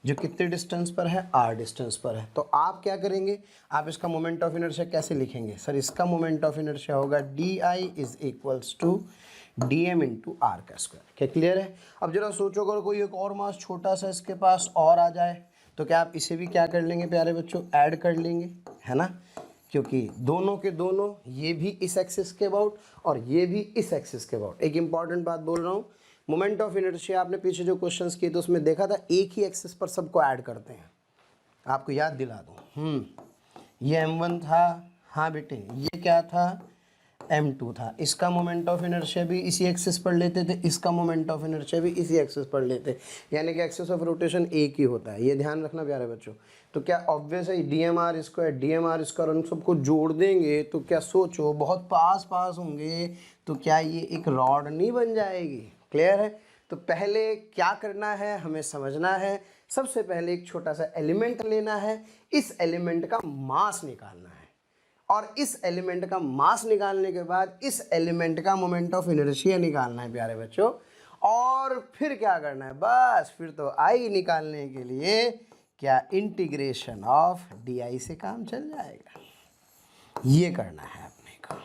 जो कितने डिस्टेंस पर है, r डिस्टेंस पर है। तो आप क्या करेंगे, आप इसका मोमेंट ऑफ इनर्शिया कैसे लिखेंगे, सर इसका मोमेंट ऑफ इनर्शिया होगा di is equals to dm into R का स्क्वायर। क्या क्लियर है? अब जरा सोचो, अगर कोई एक और मास छोटा सा इसके पास और आ जाए तो क्या आप इसे भी क्या कर लेंगे प्यारे बच्चों, ऐड कर लेंगे, है ना, क्योंकि दोनों के दोनों, ये भी इस एक्सिस के अबाउट और ये भी इस एक्सिस के अबाउट। एक इंपॉर्टेंट बात बोल रहा हूँ, मोमेंट ऑफ इनर्शिया आपने पीछे जो क्वेश्चंस किए तो उसमें देखा था एक ही एक्सिस पर सबको ऐड करते हैं। आपको याद दिला दूँ, ये m1 था, हाँ बेटे, ये क्या था, m2 था। इसका मोमेंट ऑफ इनर्शिया भी इसी एक्सिस पर लेते थे, इसका मोमेंट ऑफ इनर्शिया भी इसी एक्सिस पर लेते, यानी कि एक्सिस ऑफ रोटेशन एक ही होता है, ये ध्यान रखना प्यारे बच्चों। तो क्या ऑब्वियस है DMR स्क्वायर उन सबको जोड़ देंगे तो क्या सोचो बहुत पास पास होंगे, तो क्या ये एक रॉड नहीं बन जाएगी? क्लियर है? तो पहले क्या करना है हमें समझना है, सबसे पहले एक छोटा सा एलिमेंट लेना है, इस एलिमेंट का मास निकालना है, और इस एलिमेंट का मास निकालने के बाद इस एलिमेंट का मोमेंट ऑफ इनर्शिया निकालना है प्यारे बच्चों। और फिर क्या करना है, बस फिर तो आई निकालने के लिए क्या इंटीग्रेशन ऑफ डी से काम चल जाएगा। ये करना है अपने को।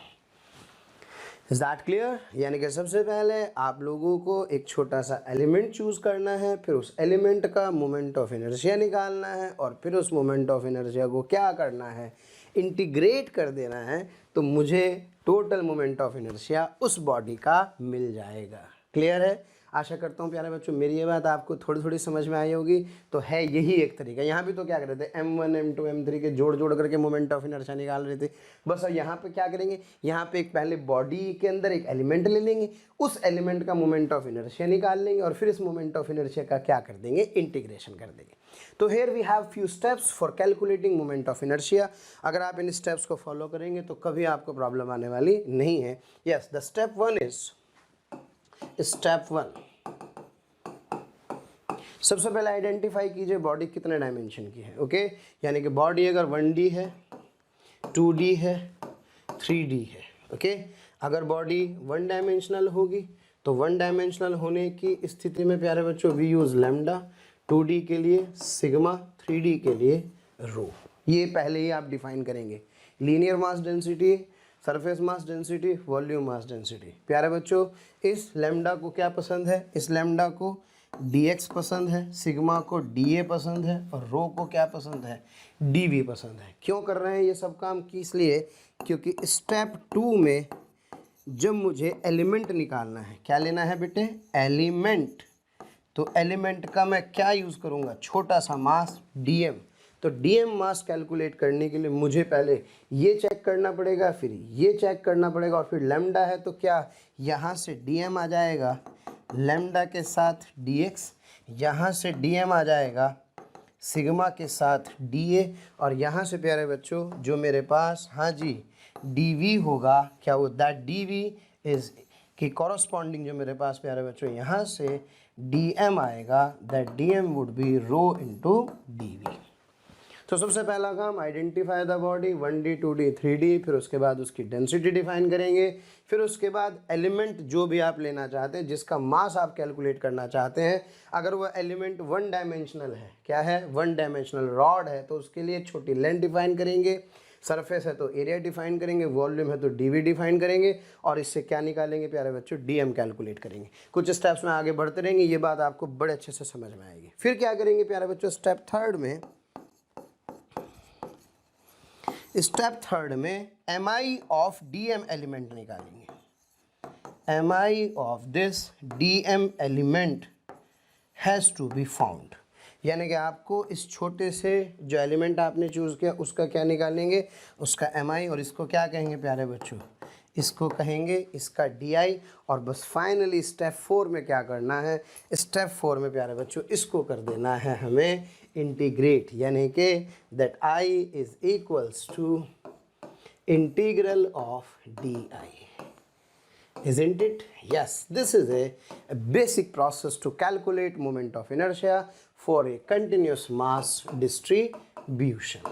Is that clear? यानी कि सबसे पहले आप लोगों को एक छोटा सा एलिमेंट चूज करना है, फिर उस एलिमेंट का मोमेंट ऑफ इनर्शिया निकालना है, और फिर उस मोमेंट ऑफ इनर्शिया को क्या करना है, इंटीग्रेट कर देना है, तो मुझे टोटल मोमेंट ऑफ इनर्शिया उस बॉडी का मिल जाएगा। क्लियर है? आशा करता हूँ प्यारे बच्चों मेरी ये बात आपको थोड़ी थोड़ी समझ में आई होगी। तो है यही एक तरीका। यहाँ भी तो क्या कर रहे थे, m1 m2 m3 के जोड़ जोड़ करके मोमेंट ऑफ इनर्शिया निकाल रहे थे। बस अब यहाँ पे क्या करेंगे, यहाँ पे एक पहले बॉडी के अंदर एक एलिमेंट ले लेंगे, उस एलिमेंट का मोमेंट ऑफ इनर्शिया निकाल लेंगे, और फिर इस मोमेंट ऑफ इनर्शिया का क्या कर देंगे, इंटीग्रेशन कर देंगे। तो here we have few steps for calculating moment of inertia. अगर आप इन स्टेप्स को फॉलो करेंगे तो कभी आपको प्रॉब्लम आने वाली नहीं है। Yes, the step 1 is step 1, सबसे पहले आइडेंटिफाई कीजिए बॉडी कितने डायमेंशन की है। ओके, यानी कि बॉडी अगर 1D है, 2D है, 3D है। ओके, अगर बॉडी 1 डायमेंशनल होगी तो 1 डायमेंशनल होने की स्थिति में प्यारे बच्चों वी यूज़ लैम्डा, 2D के लिए सिग्मा, 3D के लिए रो। ये पहले ही आप डिफाइन करेंगे। Linear mass density, surface mass density, volume mass density. प्यारे बच्चों इस लैम्डा को क्या पसंद है, इस लैम्डा को dx पसंद है, सिग्मा को dA पसंद है, और रो को क्या पसंद है, dV पसंद है। क्यों कर रहे हैं ये सब काम की, इसलिए क्योंकि स्टेप 2 में जब मुझे एलिमेंट निकालना है, क्या लेना है बेटे, एलिमेंट, तो एलिमेंट का मैं क्या यूज़ करूँगा, छोटा सा मास dm। तो dm मास कैलकुलेट करने के लिए मुझे पहले ये चेक करना पड़ेगा, फिर ये चेक करना पड़ेगा, और फिर लैम्डा है तो क्या यहाँ से dm आ जाएगा लैम्डा के साथ dx, यहाँ से dm आ जाएगा सिग्मा के साथ dA, और यहाँ से प्यारे बच्चों जो मेरे पास, हाँ जी, dV होगा। क्या वो दैट dV इज़ कि कॉरस्पॉन्डिंग जो मेरे पास प्यारे बच्चों यहाँ से dm आएगा, that dm would be rho into dV। तो सबसे पहला काम identify the body 1D 2D 3D, फिर उसके बाद उसकी डेंसिटी डिफाइन करेंगे, फिर उसके बाद एलिमेंट जो भी आप लेना चाहते हैं, जिसका मास आप कैलकुलेट करना चाहते हैं, अगर वो एलिमेंट 1 डायमेंशनल है, क्या है, 1 डायमेंशनल रॉड है, तो उसके लिए छोटी लेंथ डिफाइन करेंगे, सरफेस है तो एरिया डिफाइन करेंगे, वॉल्यूम है तो dV डिफाइन करेंगे, और इससे क्या निकालेंगे प्यारे बच्चों, dm कैलकुलेट करेंगे। कुछ स्टेप्स में आगे बढ़ते रहेंगे, ये बात आपको बड़े अच्छे से समझ में आएगी। फिर क्या करेंगे प्यारे बच्चों, स्टेप थर्ड में mi ऑफ dm एलिमेंट निकालेंगे। mi of this dm element has to be found, यानी कि आपको इस छोटे से जो एलिमेंट आपने चूज़ किया उसका क्या निकालेंगे, उसका mi, और इसको क्या कहेंगे प्यारे बच्चों, इसको कहेंगे इसका di। और बस फाइनली स्टेप 4 में क्या करना है, स्टेप 4 में प्यारे बच्चों इसको कर देना है हमें इंटीग्रेट, यानी कि that i is equals to integral of di। Isn't it? Yes, this is a basic process to calculate moment of inertia for a continuous mass distribution.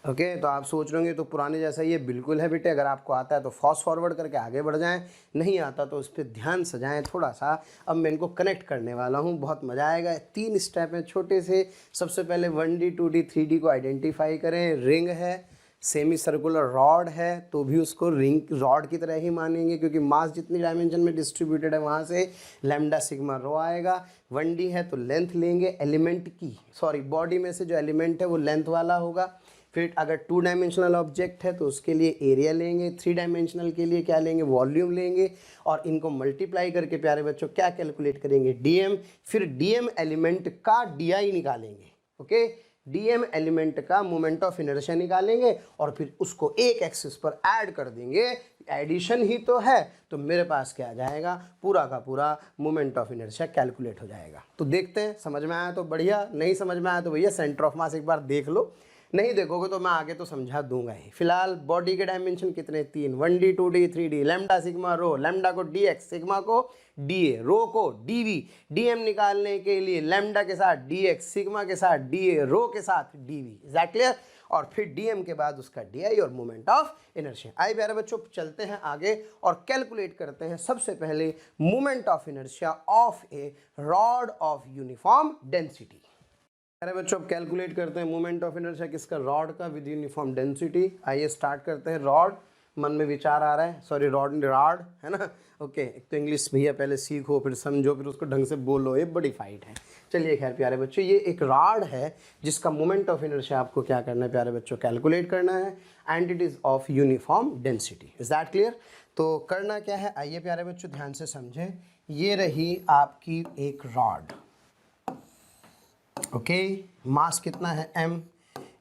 Okay तो आप सोच रहे होंगे तो पुराने जैसा ये बिल्कुल है बेटे, अगर आपको आता है तो फास्ट फॉरवर्ड करके आगे बढ़ जाएं, नहीं आता तो उस पर ध्यान सजाएं थोड़ा सा। अब मैं इनको कनेक्ट करने वाला हूँ, बहुत मज़ा आएगा। 3 स्टेप हैं छोटे से। सबसे पहले 1D 2D 3D को आइडेंटिफाई करें। रिंग है, सेमी सर्कुलर रॉड है तो भी उसको रिंग रॉड की तरह ही मानेंगे, क्योंकि मास जितनी डायमेंशन में डिस्ट्रीब्यूटेड है वहाँ से लैम्डा सिग्मा रो आएगा। 1D है तो लेंथ लेंगे एलिमेंट की, सॉरी बॉडी में से जो एलिमेंट है वो लेंथ वाला होगा। फिर अगर 2 डायमेंशनल ऑब्जेक्ट है तो उसके लिए एरिया लेंगे, 3 डायमेंशनल के लिए क्या लेंगे, वॉल्यूम लेंगे। और इनको मल्टीप्लाई करके प्यारे बच्चों क्या कैलकुलेट करेंगे, डीएम। फिर डीएम एलिमेंट का डीआई निकालेंगे। ओके, डीएम एलिमेंट का मोमेंट ऑफ इनर्शिया निकालेंगे और फिर उसको एक एक्सिस पर ऐड कर देंगे। एडिशन ही तो है, तो मेरे पास क्या आ जाएगा, पूरा का पूरा मोमेंट ऑफ इनर्शिया कैलकुलेट हो जाएगा। तो देखते हैं, समझ में आया तो बढ़िया, नहीं समझ में आया तो भैया सेंटर ऑफ मास एक बार देख लो, नहीं देखोगे तो मैं आगे तो समझा दूंगा ही। फिलहाल बॉडी के डायमेंशन कितने, 3, 1D 2D 3D, lambda sigma rho, lambda को dx, सिग्मा को dA, रो को dV। dm निकालने के लिए लैम्डा के साथ dx, सिग्मा के साथ dA, रो के साथ dV। Is that clear? और फिर dm के बाद उसका di और मोमेंट ऑफ इनर्शिया। आइए प्यारे बच्चों चलते हैं आगे और कैलकुलेट करते हैं सबसे पहले moment of inertia of A rod of uniform density. अरे बच्चों अब कैलकुलेट करते हैं मोमेंट ऑफ इनर्शिया किसका, रॉड का विद यूनिफॉर्म डेंसिटी। आइए स्टार्ट करते हैं। रॉड, मन में विचार आ रहा है, सॉरी रॉड है ना। ओके, एक तो इंग्लिश भैया पहले सीखो फिर समझो फिर उसको ढंग से बोलो, ये बड़ी फाइट है। चलिए खैर प्यारे बच्चों, ये एक रॉड है जिसका मोमेंट ऑफ इनर्शिया आपको क्या करना है प्यारे बच्चों, कैलकुलेट करना है। And it is of uniform density. Is that clear? तो करना क्या है, आइए प्यारे बच्चों ध्यान से समझें। ये रही आपकी एक रॉड। ओके, मास कितना है m,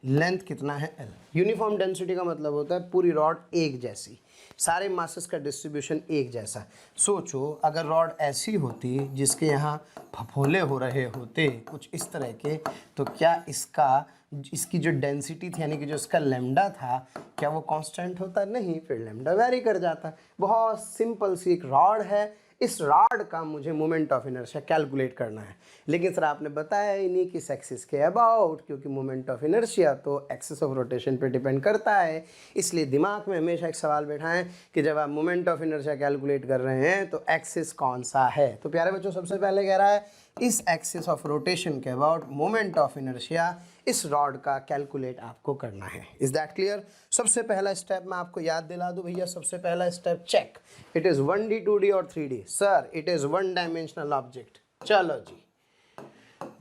लेंथ कितना है l। यूनिफॉर्म डेंसिटी का मतलब होता है पूरी रॉड एक जैसी, सारे मासेस का डिस्ट्रीब्यूशन एक जैसा। सोचो अगर रॉड ऐसी होती जिसके यहाँ फफोले हो रहे होते कुछ इस तरह के, तो क्या इसकी जो डेंसिटी थी यानी कि जो इसका लैम्डा था, क्या वो कांस्टेंट होता? नहीं, फिर लैम्डा वेरी कर जाता। बहुत सिंपल सी एक रॉड है, इस रॉड का मुझे मोमेंट ऑफ इनर्शिया कैलकुलेट करना है। लेकिन सर आपने बताया ही नहीं किस एक्सिस के अबाउट, क्योंकि मोमेंट ऑफ इनर्शिया तो एक्सिस ऑफ रोटेशन पे डिपेंड करता है। इसलिए दिमाग में हमेशा एक सवाल बैठाएं कि जब आप मोमेंट ऑफ इनर्शिया कैलकुलेट कर रहे हैं तो एक्सिस कौन सा है। तो प्यारे बच्चों सबसे पहले कह रहा है इस एक्सिस ऑफ रोटेशन के अबाउट मोमेंट ऑफ इनर्शिया इस रॉड का कैलकुलेट आपको करना है। Is that clear? सबसे पहला स्टेप मैं आपको याद दिला दूं भैया, सबसे पहला step check, it is 1D 2D और 3D। Sir it is 1 dimensional object. चलो जी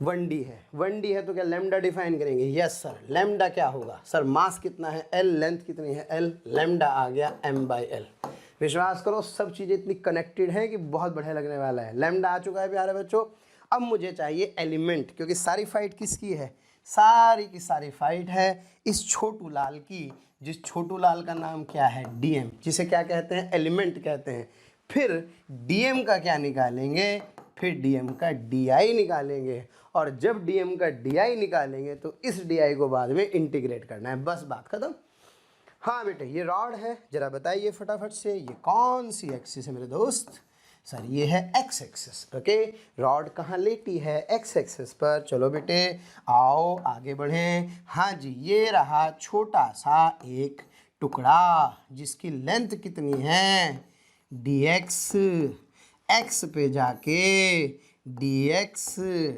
1D है, 1D है तो क्या लैम्डा डिफाइन करेंगे? यस सर, लैम्डा क्या होगा सर, मास कितना है L, लेंथ कितनी है L, लैम्डा आ गया m/L। विश्वास करो सब चीज़ें इतनी कनेक्टेड हैं कि बहुत बढ़िया लगने वाला है। लैम्डा आ चुका है प्यारे बच्चों। अब मुझे चाहिए एलिमेंट, क्योंकि सारी फाइट किसकी है, सारी की सारी फाइट है इस छोटू लाल की, जिस छोटू लाल का नाम क्या है, डीएम, जिसे क्या कहते हैं, एलिमेंट कहते हैं। फिर डीएम का क्या निकालेंगे, फिर डीएम का डीआई निकालेंगे, और जब डीएम का डीआई निकालेंगे तो इस डीआई को बाद में इंटीग्रेट करना है, बस बात खत्म। हाँ बेटे ये रॉड है, जरा बताइए फटाफट से ये कौन सी एक्सिस है मेरे दोस्त, सर ये है एक्स एक्सिस। ओके, रॉड कहाँ लेटी है, एक्स एक्सिस पर। चलो बेटे आओ आगे बढ़ें। हाँ जी, ये रहा छोटा सा एक टुकड़ा जिसकी लेंथ कितनी है, dx, x पे जाके dx,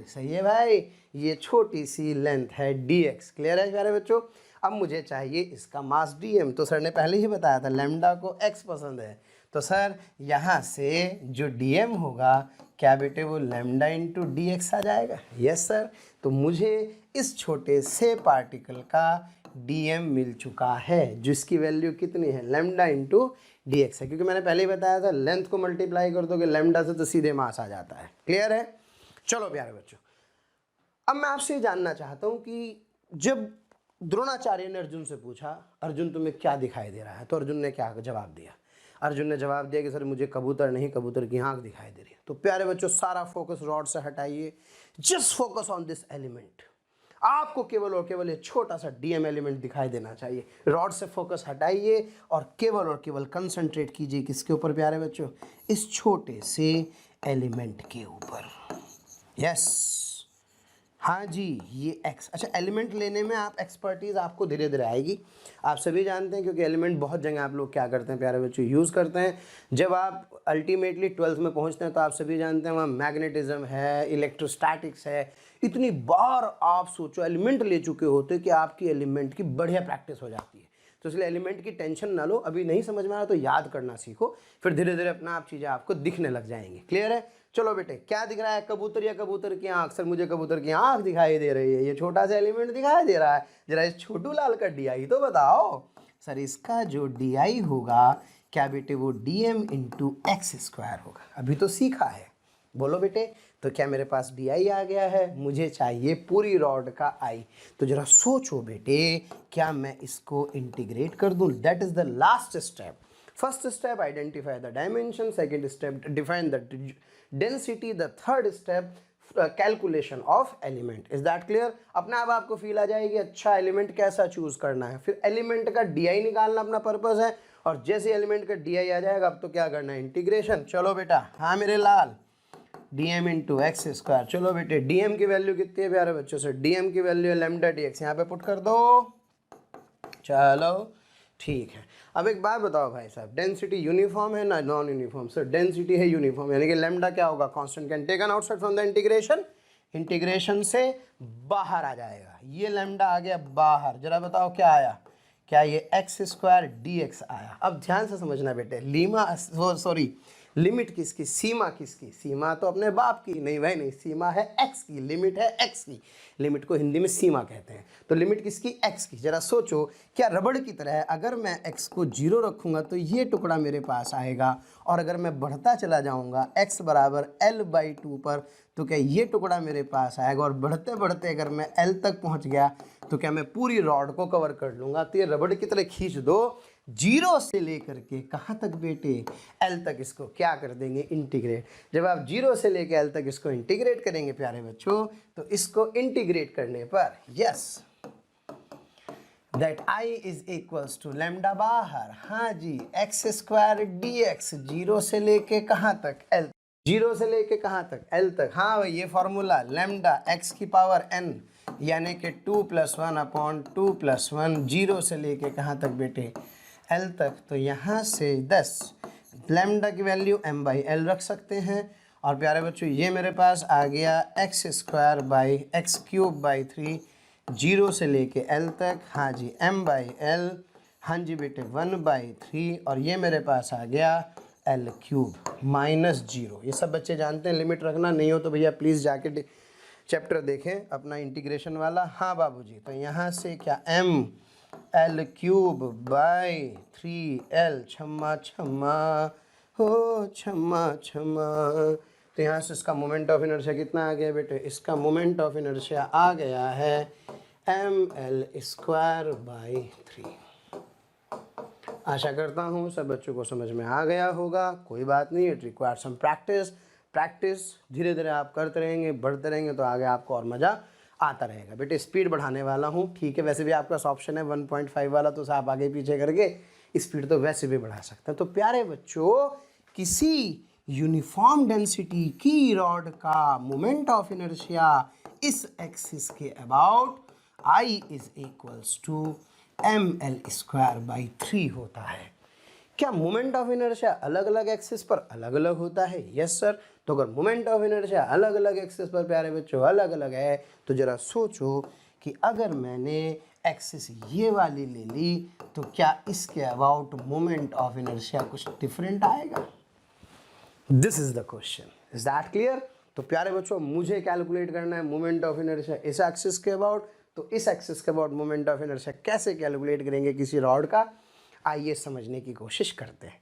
सही है भाई, ये छोटी सी लेंथ है dx। क्लियर है प्यारे बच्चों? अब मुझे चाहिए इसका मास dm, तो सर ने पहले ही बताया था लैम्डा को x पसंद है, तो सर यहाँ से जो dm होगा क्या बेटे वो लैम्डा इंटू dx आ जाएगा। यस सर, तो मुझे इस छोटे से पार्टिकल का dm मिल चुका है जिसकी वैल्यू कितनी है, लैम्डा इंटू dx है, क्योंकि मैंने पहले ही बताया था लेंथ को मल्टीप्लाई कर दोगे लैम्डा से तो सीधे मास आ जाता है। क्लियर है? चलो प्यारे बच्चों, अब मैं आपसे ये जानना चाहता हूँ कि जब द्रोणाचार्य ने अर्जुन से पूछा अर्जुन तुम्हें क्या दिखाई दे रहा है, तो अर्जुन ने क्या जवाब दिया, अर्जुन ने जवाब दिया कि सर मुझे कबूतर नहीं, कबूतर की आँख दिखाई दे रही है। तो प्यारे बच्चों सारा फोकस रॉड से हटाइए, just focus on this element. आपको केवल और केवल ये छोटा सा डीएम एलिमेंट दिखाई देना चाहिए। रॉड से फोकस हटाइए और केवल कंसंट्रेट कीजिए किसके ऊपर प्यारे बच्चों, इस छोटे से एलिमेंट के ऊपर। यस, हाँ जी, ये x। अच्छा, एलिमेंट लेने में आप एक्सपर्टीज़ आपको धीरे धीरे आएगी, आप सभी जानते हैं, क्योंकि एलिमेंट बहुत जगह आप लोग क्या करते हैं प्यारे बच्चों, यूज़ करते हैं। जब आप अल्टीमेटली 12th में पहुंचते हैं तो आप सभी जानते हैं वहाँ मैग्नेटिज्म है, इलेक्ट्रोस्टैटिक्स है। इतनी बार आप सोचो एलिमेंट ले चुके होते कि आपकी एलिमेंट की बढ़िया प्रैक्टिस हो जाती है। तो इसलिए एलिमेंट की टेंशन ना लो, अभी नहीं समझ में आया तो याद करना सीखो, फिर धीरे धीरे अपना आप चीज़ें आपको दिखने लग जाएंगी। क्लियर है? चलो बेटे, क्या दिख रहा है? कबूतर या कबूतर की आंख? सर मुझे कबूतर की आंख दिखाई दे रही है, ये छोटा सा एलिमेंट दिखाई दे रहा है। जरा इस छोटू लाल का DI तो बताओ। सर इसका जो DI होगा क्या बेटे, वो DM इंटू एक्स स्क्वायर होगा। अभी तो सीखा है, बोलो बेटे। तो क्या मेरे पास DI आ गया है? मुझे चाहिए पूरी रॉड का I। तो जरा सोचो बेटे, क्या मैं इसको इंटीग्रेट कर दूं? That is the last step. First step identify the dimension, second step define the density, the third step calculation of element. Is that clear? अपने आप आपको फील आ जाएगी अच्छा एलिमेंट कैसा चूज करना है। फिर एलिमेंट का DI निकालना अपना पर्पस है, और जैसे एलिमेंट का DI आ जाएगा अब तो क्या करना है, इंटीग्रेशन। चलो बेटा, हाँ मेरे लाल, DM इंटू एक्स स्क्वायर। चलो बेटे, DM की वैल्यू कितनी है प्यारे बच्चों से? DM की वैल्यू है लैम्डा dx, यहाँ पे पुट कर दो। चलो ठीक है। अब एक बात बताओ भाई साहब, डेंसिटी यूनिफॉर्म है ना नॉन यूनिफॉर्म? सर डेंसिटी है यूनिफॉर्म, यानी कि लैम्डा क्या होगा, constant, can taken outside from the integration, integration से बाहर आ जाएगा। ये लैम्डा आ गया बाहर, जरा बताओ क्या आया, क्या ये एक्स स्क्वायर dx आया। अब ध्यान से समझना बेटे, लिमिट किसकी, सीमा किसकी? सीमा तो अपने बाप की नहीं भाई, नहीं, सीमा है x की, लिमिट है x की। लिमिट को हिंदी में सीमा कहते हैं। तो लिमिट किसकी, x की। जरा सोचो, क्या रबड़ की तरह अगर मैं x को 0 रखूंगा तो ये टुकड़ा मेरे पास आएगा, और अगर मैं बढ़ता चला जाऊंगा x बराबर L/2 पर तो क्या ये टुकड़ा मेरे पास आएगा, और बढ़ते बढ़ते अगर मैं L तक पहुंच गया तो क्या मैं पूरी रॉड को कवर कर लूंगा। तो ये रबड़ की तरह खींच दो, 0 से लेकर के कहाँ तक बेटे, L तक। इसको क्या कर देंगे, इंटीग्रेट। जब आप 0 से लेकर L तक इसको इंटीग्रेट करेंगे प्यारे बच्चों, तो इसको इंटीग्रेट करने पर yes that I is equals to lambda बाहर, हाँ जी, एक्स स्क्वायर dx, 0 से लेके कहाँ तक, L, 0 से लेके कहाँ तक, L तक। हाँ भाई, ये फॉर्मूला लैम्डा x की पावर n यानी कि 2 + 1 अपॉन 2 + 1, 0 से लेके कहाँ तक बेटे, L तक। तो यहाँ से 10 लैम्डा की वैल्यू m/L रख सकते हैं। और प्यारे बच्चों, ये मेरे पास आ गया x² x³ 3, 0 से लेके L तक, हाँ जी, m/L, हाँ जी बेटे 1/3, और ये मेरे पास आ गया L³ -0। ये सब बच्चे जानते हैं लिमिट रखना, नहीं हो तो भैया प्लीज़ जाके चैप्टर देखें अपना इंटीग्रेशन वाला। हाँ बाबूजी, तो यहाँ से क्या m/L³ 3L, छम्मा छम्मा हो छम्मा छम्मा। तो यहाँ से इसका मोमेंट ऑफ इनर्शिया कितना आ गया बेटे, इसका मोमेंट ऑफ इनर्शिया आ गया है mL²/3। आशा करता हूँ सब बच्चों को समझ में आ गया होगा। कोई बात नहीं, it require some practice. Practice धीरे धीरे आप करते रहेंगे, बढ़ते रहेंगे तो आगे आपको और मज़ा आता रहेगा। बेटे स्पीड बढ़ाने वाला हूँ, ठीक है। वैसे भी आपका ऑप्शन है 1.5 वाला, तो आप आगे पीछे करके स्पीड तो वैसे भी बढ़ा सकते हैं। तो प्यारे बच्चों, किसी यूनिफॉर्म डेंसिटी की रॉड का मोमेंट ऑफ इनर्शिया इस एक्सिस के about I is equals to mL²/3 होता है। क्या मोमेंट ऑफ इनर्शिया अलग अलग एक्सिस पर अलग अलग होता है? Yes sir. तो अगर मोमेंट ऑफ इनर्शिया अलग अलग एक्सिस पर प्यारे बच्चों अलग अलग है, तो जरा सोचो कि अगर मैंने एक्सिस ये वाली ले ली तो क्या इसके अबाउट मोमेंट ऑफ इनर्शिया कुछ डिफरेंट आएगा? This is the question. Is that clear? तो प्यारे बच्चों, मुझे कैलकुलेट करना है मोमेंट ऑफ इनर्शिया इस एक्सिस के अबाउट, तो इस एक्सिस के अबाउट मोमेंट ऑफ इनर्शिया कैसे कैलकुलेट करेंगे किसी रॉड का, आइए समझने की कोशिश करते हैं।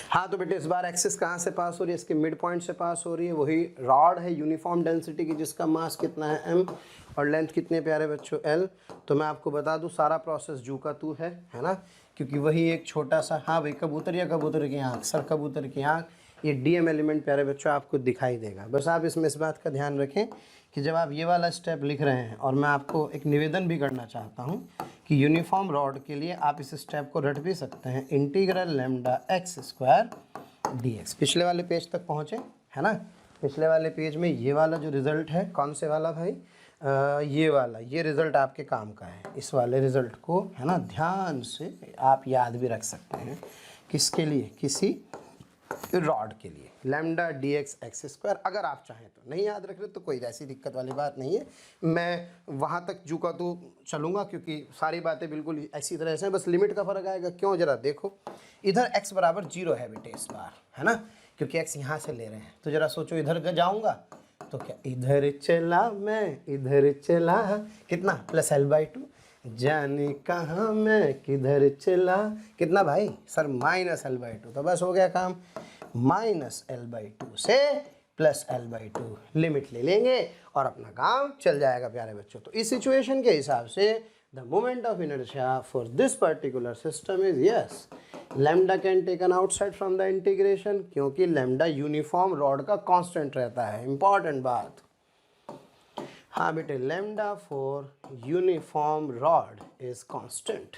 हाँ तो बेटे, इस बार एक्सिस कहाँ से पास हो रही है, इसके मिड पॉइंट से पास हो रही है। वही रॉड है यूनिफॉर्म डेंसिटी की, जिसका मास कितना है m और लेंथ कितने प्यारे बच्चों L। तो मैं आपको बता दूँ, सारा प्रोसेस जू का तू है ना, क्योंकि वही एक छोटा सा, हाँ भाई कबूतर या कबूतर की आँख, सर कबूतर की आँख, ये DM एलिमेंट प्यारे बच्चों आपको दिखाई देगा। बस आप इसमें इस बात का ध्यान रखें कि जब आप ये वाला स्टेप लिख रहे हैं, और मैं आपको एक निवेदन भी करना चाहता हूँ कि यूनिफॉर्म रॉड के लिए आप इस स्टेप को रट भी सकते हैं, इंटीग्रल लैम्डा x² dx। पिछले वाले पेज तक पहुँचे है ना, पिछले वाले पेज में ये वाला जो रिजल्ट है, कौन से वाला भाई, ये वाला, ये रिजल्ट आपके काम का है। इस वाले रिजल्ट को है ना ध्यान से आप याद भी रख सकते हैं। किसके लिए, किसी रॉड के लिए, lambda D X X square. अगर आप चाहें तो, नहीं याद रख रहे तो कोई ऐसी दिक्कत वाली बात नहीं है, मैं वहाँ तक झुका तो चलूँगा क्योंकि सारी बातें बिल्कुल ऐसी तरह से हैं, बस लिमिट का फ़र्क आएगा। क्यों, ज़रा देखो, इधर x बराबर 0 है बेटे इस बार, है ना, क्योंकि x यहाँ से ले रहे हैं। तो ज़रा सोचो, इधर जाऊँगा तो क्या, इधर चला मैं, इधर चला, कितना +L/2, जाने कहाँ मैं किधर चला, कितना भाई सर, -L/2। तो बस हो गया काम, -L/2 से +L/2 लिमिट ले लेंगे और अपना काम चल जाएगा प्यारे बच्चों। तो इस सिचुएशन के हिसाब से the moment of inertia for this particular system is yes, lambda can taken outside from the integration, क्योंकि लैम्डा यूनिफॉर्म रॉड का कांस्टेंट रहता है। इंपॉर्टेंट बात, हाँ बेटे, lambda for uniform rod is constant.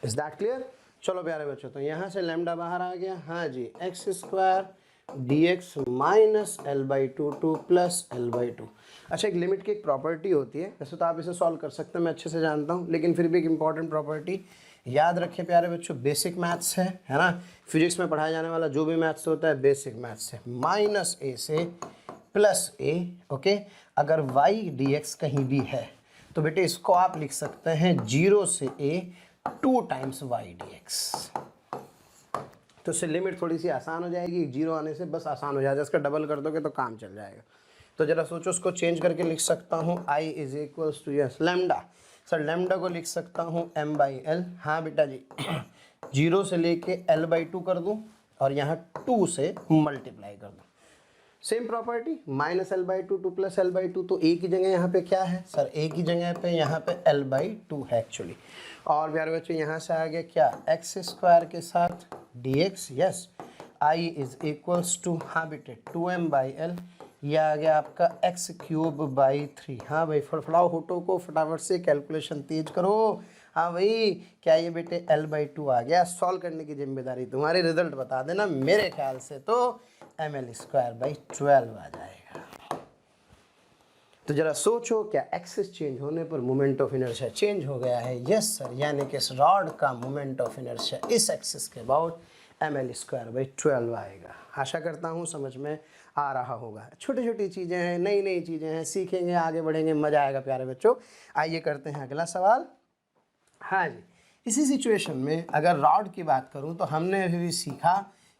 Is that clear? चलो प्यारे बच्चों, तो यहाँ से लैम्डा बाहर आ गया, हाँ जी, x square D x -L/2 to +L/2। अच्छा, एक लिमिट की एक प्रॉपर्टी होती है, वैसे तो आप इसे सॉल्व कर सकते हैं, मैं अच्छे से जानता हूँ, लेकिन फिर भी एक इंपॉर्टेंट प्रॉपर्टी याद रखें प्यारे बच्चों। बेसिक मैथ्स है ना, फिजिक्स में पढ़ाया जाने वाला जो भी मैथ्स होता है बेसिक मैथ्स है। -a से +a, ओके। अगर y dx कहीं भी है तो बेटे इसको आप लिख सकते हैं 0 से a 2 टाइम्स y dx। तो इससे लिमिट थोड़ी सी आसान हो जाएगी, 0 आने से बस आसान हो जाएगा, इसका डबल कर दोगे तो काम चल जाएगा। तो जरा सोचो, उसको चेंज करके लिख सकता हूँ i is equals to yes lambda, sir lambda को लिख सकता हूँ m/l, हाँ बेटा जी 0 से लेके L/2 कर दूँ और यहाँ 2 से मल्टीप्लाई कर दूँ। Same property, -L/2 to +L/2, तो a की जगह यहाँ पे क्या है सर, a की जगह पे यहाँ पे L/2 है एक्चुअली। और प्यारे बच्चों यहाँ से आ गया क्या, एक्स स्क्वायर के साथ dx, yes i is equals to, हाँ बेटे 2m/l, यह आ गया आपका x³/3। हाँ भाई, फड़फड़ाओ होटो को, फटाफट से कैलकुलेशन तेज करो। हाँ भाई, क्या ये बेटे L/2 आ गया? सॉल्व करने की जिम्मेदारी तुम्हारी, रिजल्ट बता देना। मेरे ख्याल से तो mL²/12 आ जाएगा। तो जरा सोचो, क्या एक्सिस चेंज होने पर मोमेंट ऑफ इनर्शिया चेंज हो गया है? यस सर, यानी कि इस रॉड का मोमेंट ऑफ इनर्शिया इस एक्सिस के अबाउट mL²/12 आएगा। आशा करता हूँ समझ में आ रहा होगा। छोटी छोटी चीज़ें हैं, नई नई चीज़ें हैं, सीखेंगे, आगे बढ़ेंगे, मज़ा आएगा प्यारे बच्चों। आइए करते हैं अगला सवाल। हाँ जी, इसी सिचुएशन में अगर रॉड की बात करूँ तो हमने अभी भी सीखा,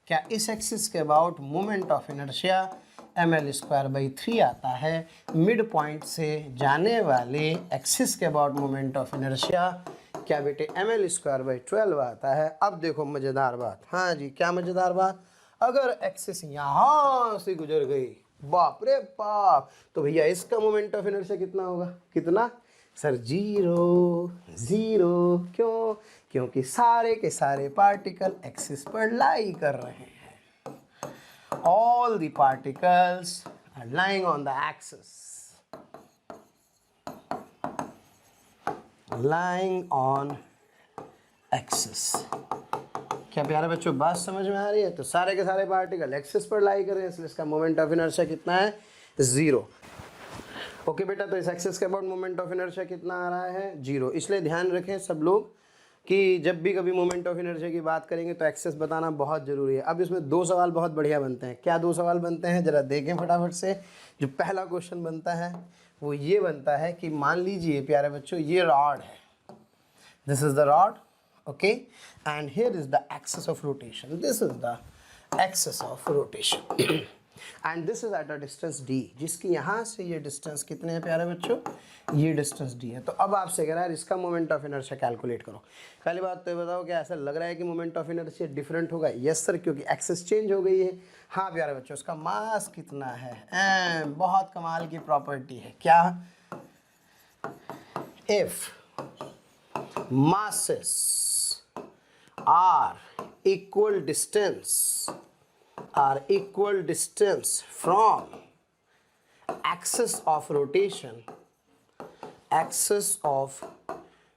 क्या इस एक्सिस के about moment of inertia mL²/3 आता है। मिड पॉइंट से जाने वाले एक्सिस के अबाउट मोमेंट ऑफ इनर्शिया क्या बेटे mL²/12 आता है। अब देखो मज़ेदार बात, हाँ जी, क्या मज़ेदार बात, अगर एक्सिस यहाँ से गुजर गई, बाप रे बाप, तो भैया इसका मोमेंट ऑफ इनर्शिया कितना होगा, कितना सर, 0 0। क्यों? क्योंकि सारे के सारे पार्टिकल एक्सिस पर लाई कर रहे हैं। All the particles are lying on the axis. Lying on axis. क्या प्यारे बच्चों बात समझ में आ रही है? तो सारे के सारे पार्टिकल एक्सिस पर लाई कर रहे हैं, इसलिए इसका मोमेंट ऑफ इनर्शिया कितना है, 0। ओके बेटा, तो इस एक्सिस के अबाउट मोमेंट ऑफ इनर्शिया कितना आ रहा है, 0। इसलिए ध्यान रखें सब लोग कि जब भी कभी मोमेंट ऑफ इनर्शिया की बात करेंगे तो एक्सेस बताना बहुत ज़रूरी है। अब इसमें 2 सवाल बहुत बढ़िया बनते हैं। क्या 2 सवाल बनते हैं, ज़रा देखें फटाफट से। जो पहला क्वेश्चन बनता है वो ये बनता है कि मान लीजिए प्यारे बच्चों ये रॉड है, this is the rod, okay, and here is the axis of rotation, this is the axis of rotation and this is at a distance d, जिसकी यहाँ से ये डिस्टेंस कितने हैं प्यारे बच्चों, ये डिस्टेंस d है। तो अब आपसे कह रहा है इसका मोमेंट ऑफ इनर्शिया कैलकुलेट करो। पहली बात तो ये बताओ, क्या ऐसा लग रहा है कि मोमेंट ऑफ इनर्शिया डिफरेंट होगा? यस सर, क्योंकि एक्सिस चेंज हो गई है। हाँ प्यारे बच्चों, उसका मास कितना है, बहुत कमाल की प्रॉपर्टी है। क्या? If masses are equal distance from axis of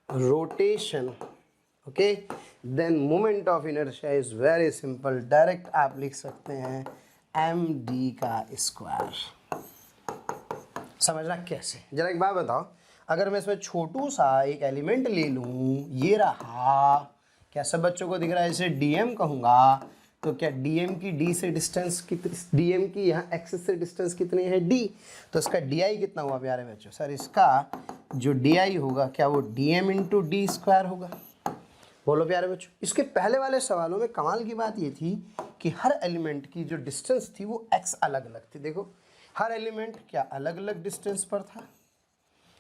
rotation, okay, then moment of inertia is very simple, direct आप लिख सकते हैं md का स्क्वायर। समझना कैसे, जरा एक बात बताओ, अगर मैं इसमें छोटू सा एक एलिमेंट ले लूँ, ये रहा, क्या सब बच्चों को दिख रहा है, इसे dm कहूँगा, तो क्या dm की d से डिस्टेंस कितनी, dm की यहाँ एक्सिस से डिस्टेंस कितनी है d, तो इसका di कितना हुआ प्यारे बच्चों, सर इसका जो di होगा क्या वो dm इंटू डी स्क्वायर होगा। बोलो प्यारे बच्चों, इसके पहले वाले सवालों में कमाल की बात ये थी कि हर एलिमेंट की जो डिस्टेंस थी वो x अलग अलग थी। देखो हर एलिमेंट क्या अलग अलग डिस्टेंस पर था,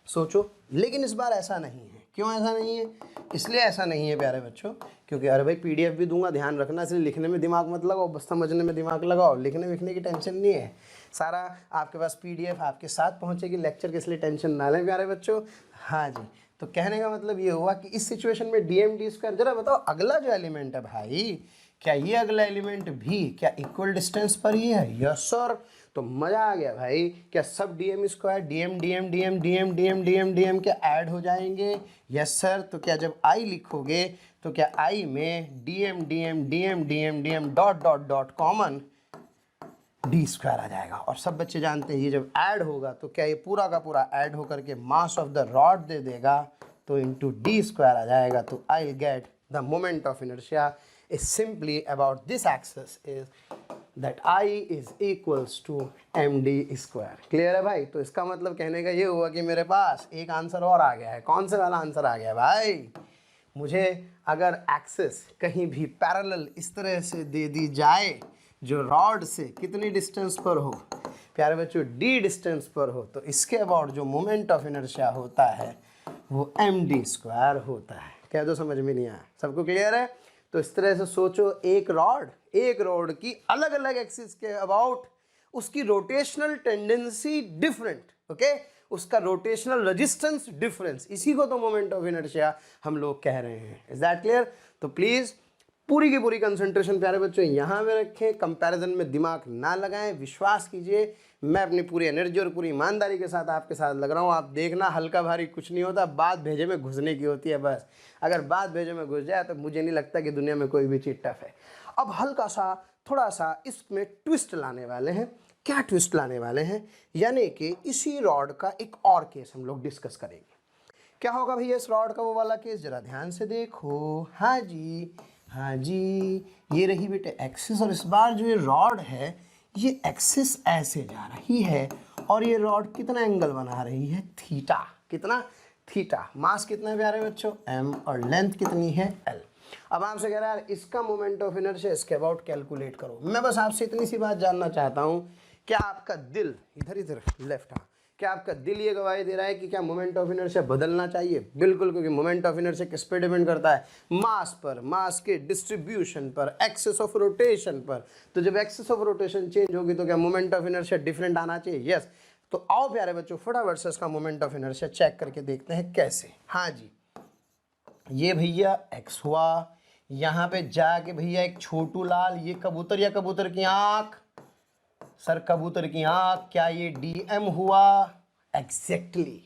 सोचो, लेकिन इस बार ऐसा नहीं है। क्यों ऐसा नहीं है? इसलिए ऐसा नहीं है प्यारे बच्चों क्योंकि अरे भाई PDF भी दूंगा, ध्यान रखना, इसलिए लिखने में दिमाग मत लगाओ, बस समझने में दिमाग लगाओ, लिखने विखने की टेंशन नहीं है, सारा आपके पास PDF आपके साथ पहुंचेगी लेक्चर के, इसलिए टेंशन ना लें प्यारे बच्चों। हाँ जी, तो कहने का मतलब ये हुआ कि इस सिचुएशन में dm d स्क्वायर, जरा बताओ अगला जो एलिमेंट है भाई, क्या ये अगला एलिमेंट भी क्या इक्वल डिस्टेंस पर ही है? यस सर, तो मज़ा आ गया भाई। क्या सब dm square dm dm dm dm dm dm dm क्या ऐड हो जाएंगे? यस सर, तो क्या जब i लिखोगे तो क्या i में dm dm dm dm dm dot dot dot common d square आ जाएगा। और सब बच्चे जानते हैं ये जब ऐड होगा तो क्या ये पूरा का पूरा ऐड होकर के मास ऑफ द रॉड दे देगा, तो इंटू डी स्क्वायर आ जाएगा। तो I will get the moment of inertia is simply about this axis is that I is equals to md square. Clear है भाई? तो इसका मतलब कहने का ये हुआ कि मेरे पास एक आंसर और आ गया है। कौन से वाला आंसर आ गया भाई? मुझे अगर एक्सिस कहीं भी पैरेलल इस तरह से दे दी जाए जो रॉड से कितनी डिस्टेंस पर हो प्यारे बच्चों, d डिस्टेंस पर हो, तो इसके अबाउट जो मोमेंट ऑफ इनर्शिया होता है वो md स्क्वायर होता है। कह दो समझ में नहीं आया? सबको क्लियर है? तो इस तरह से सोचो, एक रॉड की अलग अलग एक्सिस के अबाउट उसकी रोटेशनल टेंडेंसी डिफरेंट, ओके, उसका रोटेशनल रेजिस्टेंस डिफरेंस, इसी को तो मोमेंट ऑफ इनर्शिया हम लोग कह रहे हैं। Is that clear? तो प्लीज पूरी की पूरी कंसंट्रेशन प्यारे बच्चों यहाँ पे रखें, कंपैरिजन में दिमाग ना लगाएं, विश्वास कीजिए मैं अपनी पूरी एनर्जी और पूरी ईमानदारी के साथ आपके साथ लग रहा हूँ। आप देखना हल्का भारी कुछ नहीं होता, बात भेजे में घुसने की होती है बस। अगर बात भेजे में घुस जाए तो मुझे नहीं लगता कि दुनिया में कोई भी चीज़ टफ है। अब हल्का सा थोड़ा सा इसमें ट्विस्ट लाने वाले हैं। क्या ट्विस्ट लाने वाले हैं? यानी कि इसी रॉड का एक और केस हम लोग डिस्कस करेंगे। क्या होगा भैया इस रॉड का वो वाला केस? जरा ध्यान से देखो। हाँ जी, हाँ जी, ये रही बेटे एक्सिस, और इस बार जो ये रॉड है ये एक्सिस ऐसे जा रही है और ये रॉड कितना एंगल बना रही है? थीटा। कितना? थीटा। मास कितना है प्यारे बच्चों? m, और लेंथ कितनी है? l। अब आपसे कह रहा है इसका मोमेंट ऑफ इनर्शिया इसके अबाउट कैलकुलेट करो। मैं बस आपसे इतनी सी बात जानना चाहता हूँ, क्या आपका दिल इधर लेफ्ट, हाँ, क्या आपका दिल ये गवाही दे रहा है कि क्या मोमेंट ऑफ इनर्शिया बदलना चाहिए? बिल्कुल, क्योंकि मोमेंट ऑफ इनर्शिया किस पे डिपेंड करता है? मास पर, मास के डिस्ट्रीब्यूशन पर, एक्सिस ऑफ रोटेशन पर। तो जब एक्सिस ऑफ रोटेशन चेंज होगी तो क्या मोमेंट ऑफ इनर्शिया डिफरेंट आना चाहिए? यस। तो आओ प्यारे बच्चों फटाफट से इसका मोमेंट ऑफ इनर्शिया चेक करके देखते हैं कैसे। हाँ जी, ये भैया x हुआ, यहाँ पे जाके भैया एक छोटू लाल, ये कबूतर या कबूतर की आँख, सर कबूतर की आँख, क्या ये dm हुआ? एग्जैक्टली।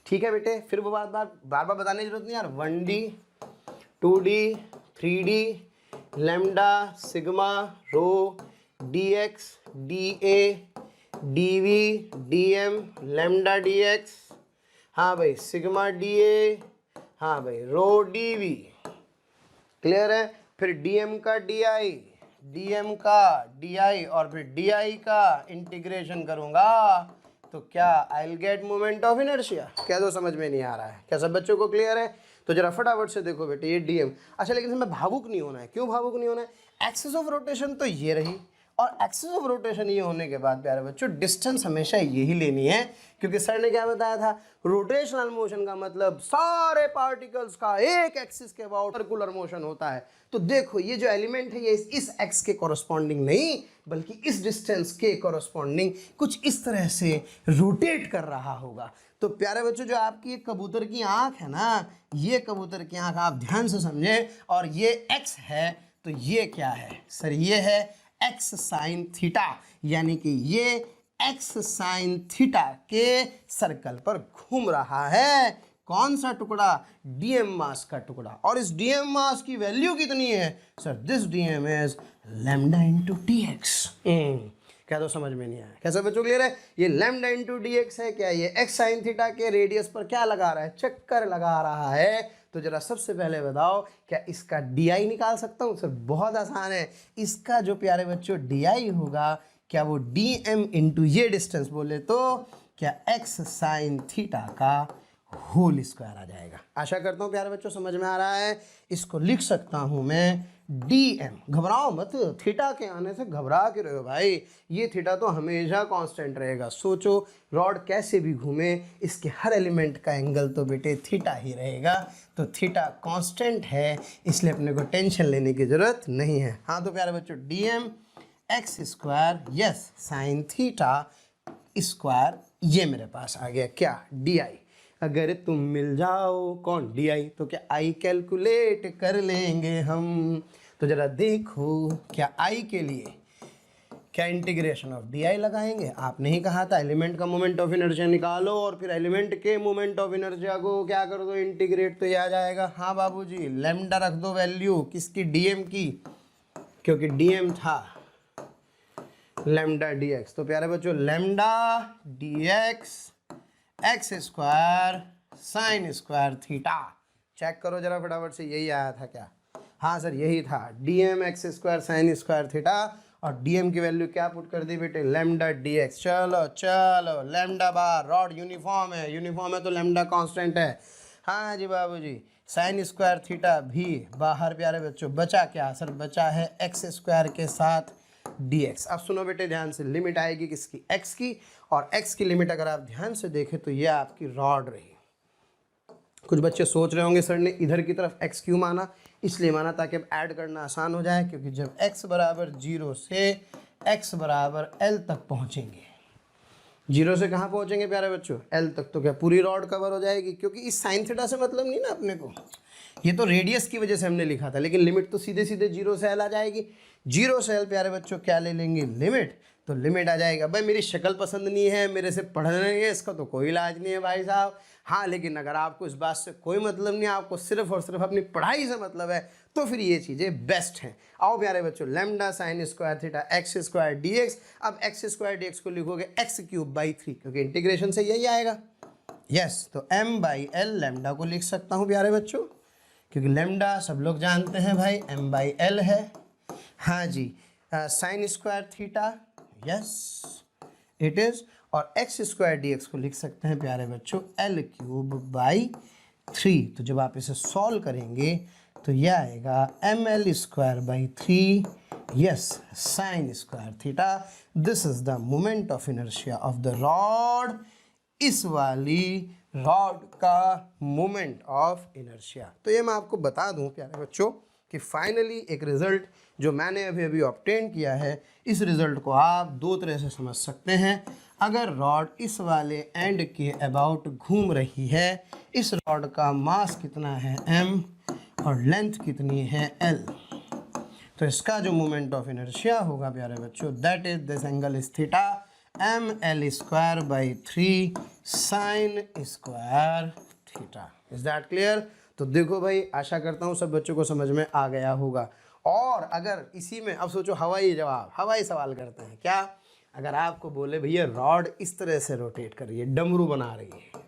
ठीक है बेटे, फिर वो बार बार बताने की जरूरत नहीं यार। 1d 2d 3d lambda sigma rho dx dA dv dm lambda dx, हाँ भाई सिग्मा dA, हाँ भाई रो dv। क्लियर है? फिर dm का di, dm का di, और फिर di का इंटीग्रेशन करूंगा तो क्या आई will gate moment of inertia. क्या दो समझ में नहीं आ रहा है? क्या सब बच्चों को क्लियर है? तो जरा फटाफट से देखो बेटे, ये dm। अच्छा, लेकिन इसमें भावुक नहीं होना है। क्यों भावुक नहीं होना है? एक्सिस ऑफ रोटेशन तो ये रही, और एक्सिस ऑफ रोटेशन ये होने के बाद प्यारे बच्चों डिस्टेंस हमेशा यही लेनी है, क्योंकि सर ने क्या बताया था? रोटेशनल मोशन का मतलब सारे पार्टिकल्स का एक एक्सिस के अबाउट सर्कुलर मोशन होता है। तो देखो ये जो एलिमेंट है ये इस एक्स के कॉरस्पॉन्डिंग नहीं बल्कि इस डिस्टेंस के कॉरस्पॉन्डिंग कुछ इस तरह से रोटेट कर रहा होगा। तो प्यारे बच्चों जो आपकी ये कबूतर की आँख है ना, ये कबूतर की आँख आप ध्यान से समझें, और ये एक्स है तो ये क्या है सर? ये है एक्स साइन थीटा, यानी कि ये एक्स साइन थीटा के सर्कल पर घूम रहा है। कौन सा टुकड़ा? डीएम मास का टुकड़ा। और इस डीएम मास की वैल्यू कितनी है? Sir this DM is lambda into D x. क्या तो समझ में नहीं आया? कैसे बच्चों क्लियर है? ये लैम्डा इंटू डी एक्स है क्या? ये एक्स साइन थीटा के रेडियस पर क्या लगा रहा है? चक्कर लगा रहा है। तो जरा सबसे पहले बताओ, क्या इसका डी आई निकाल सकता हूँ? सर बहुत आसान है। इसका जो प्यारे बच्चों डी आई होगा, क्या वो डी एम इंटू ये डिस्टेंस बोले तो क्या एक्स साइन थीटा का होल स्क्वायर आ जाएगा। आशा करता हूँ प्यारे बच्चों समझ में आ रहा है। इसको लिख सकता हूँ मैं डी एम। घबराओ मत, थीटा के आने से घबरा के रहे हो भाई। ये थीटा तो हमेशा कांस्टेंट रहेगा। सोचो रॉड कैसे भी घूमे, इसके हर एलिमेंट का एंगल तो बेटे थीटा ही रहेगा। तो थीटा कांस्टेंट है, इसलिए अपने को टेंशन लेने की ज़रूरत नहीं है। हाँ तो प्यारे बच्चों D M X square yes sine theta square, ये मेरे पास आ गया क्या? D I. अगर तुम मिल जाओ कौन? D I. तो क्या आई कैलकुलेट कर लेंगे हम? तो जरा देखो, क्या आई के लिए क्या इंटीग्रेशन ऑफ डी आई लगाएंगे? आपने ही कहा था एलिमेंट का मोमेंट ऑफ इनर्शिया निकालो और फिर एलिमेंट के मोमेंट ऑफ इनर्शिया को क्या कर दो? इंटीग्रेट। तो ये आ जाएगा। हाँ बाबूजी, लैम्डा रख दो वैल्यू किसकी? डीएम की, क्योंकि डीएम था लैम्डा डी एक्स। तो प्यारे बच्चों lambda D X X square sine square theta. Check करो जरा फटाफट से, यही आया था क्या? हाँ सर यही था, D M X square sine square theta. और डी एम की वैल्यू क्या पुट कर दी बेटे? Lambda D X. चलो चलो, लैम्डा बार, रॉड यूनिफॉर्म है, यूनिफॉर्म है तो लैम्डा कांस्टेंट है। हाँ जी बाबूजी, साइन स्क्वायर थीटा भी बाहर प्यारे बच्चों। बचा क्या? सर बचा है एक्स स्क्वायर के साथ dx। अब सुनो बेटे ध्यान से, लिमिट आएगी किसकी? x की। और x की लिमिट अगर आप ध्यान से देखें तो ये आपकी रॉड रही। कुछ बच्चे सोच रहे होंगे सर ने इधर की तरफ x क्यों माना? इसलिए माना ताकि अब ऐड करना आसान हो जाए, क्योंकि जब x बराबर 0 से x बराबर l तक पहुंचेंगे, 0 से कहाँ पहुंचेंगे प्यारे बच्चों? l तक। तो क्या पूरी रॉड कवर हो जाएगी? क्योंकि इस साइन थीटा से मतलब नहीं ना अपने को, ये तो रेडियस की वजह से हमने लिखा था, लेकिन लिमिट तो सीधे सीधे 0 से l आ जाएगी। 0 से l प्यारे बच्चों क्या ले लेंगे? लिमिट। तो लिमिट आ जाएगा। भाई मेरी शक्ल पसंद नहीं है, मेरे से पढ़ना नहीं है, इसका तो कोई इलाज नहीं है भाई साहब। हाँ लेकिन अगर आपको इस बात से कोई मतलब नहीं है, आपको सिर्फ और सिर्फ अपनी पढ़ाई से मतलब है, तो फिर ये चीज़ें बेस्ट हैं। आओ प्यारे बच्चों, lambda sign square theta x square D x. अब एक्स स्क्वायर डी एक्स को लिखोगे एक्स क्यूब बाई 3, क्योंकि इंटीग्रेशन से यही आएगा। यस, तो m बाई एल लैम्डा को लिख सकता हूँ प्यारे बच्चों, क्योंकि लैम्डा सब लोग जानते हैं भाई m बाई एल है। हाँ जी, sine square theta yes it is. और एक्स स्क्वायर डी एक्स को लिख सकते हैं प्यारे बच्चों एल क्यूब बाई 3। तो जब आप इसे सॉल्व करेंगे तो यह आएगा M L square by 3 yes sine square theta. This is the moment of inertia of the rod. इस वाली रॉड का मोमेंट ऑफ इनर्शिया। तो ये मैं आपको बता दूं प्यारे बच्चों कि फाइनली एक रिज़ल्ट जो मैंने अभी अभी ऑब्टेन किया है, इस रिज़ल्ट को आप दो तरह से समझ सकते हैं। अगर रॉड इस वाले एंड के अबाउट घूम रही है, इस रॉड का मास कितना है m और लेंथ कितनी है l, तो इसका जो मोमेंट ऑफ इनर्शिया होगा प्यारे बच्चों, that is this angle is theta M L square by 3 sine square theta. Is that clear? तो देखो भाई, आशा करता हूँ सब बच्चों को समझ में आ गया होगा। और अगर इसी में अब सोचो हवाई जवाब, हवाई सवाल करते हैं क्या? अगर आपको बोले भैया रॉड इस तरह से रोटेट कर रही है, डमरू बना रही है,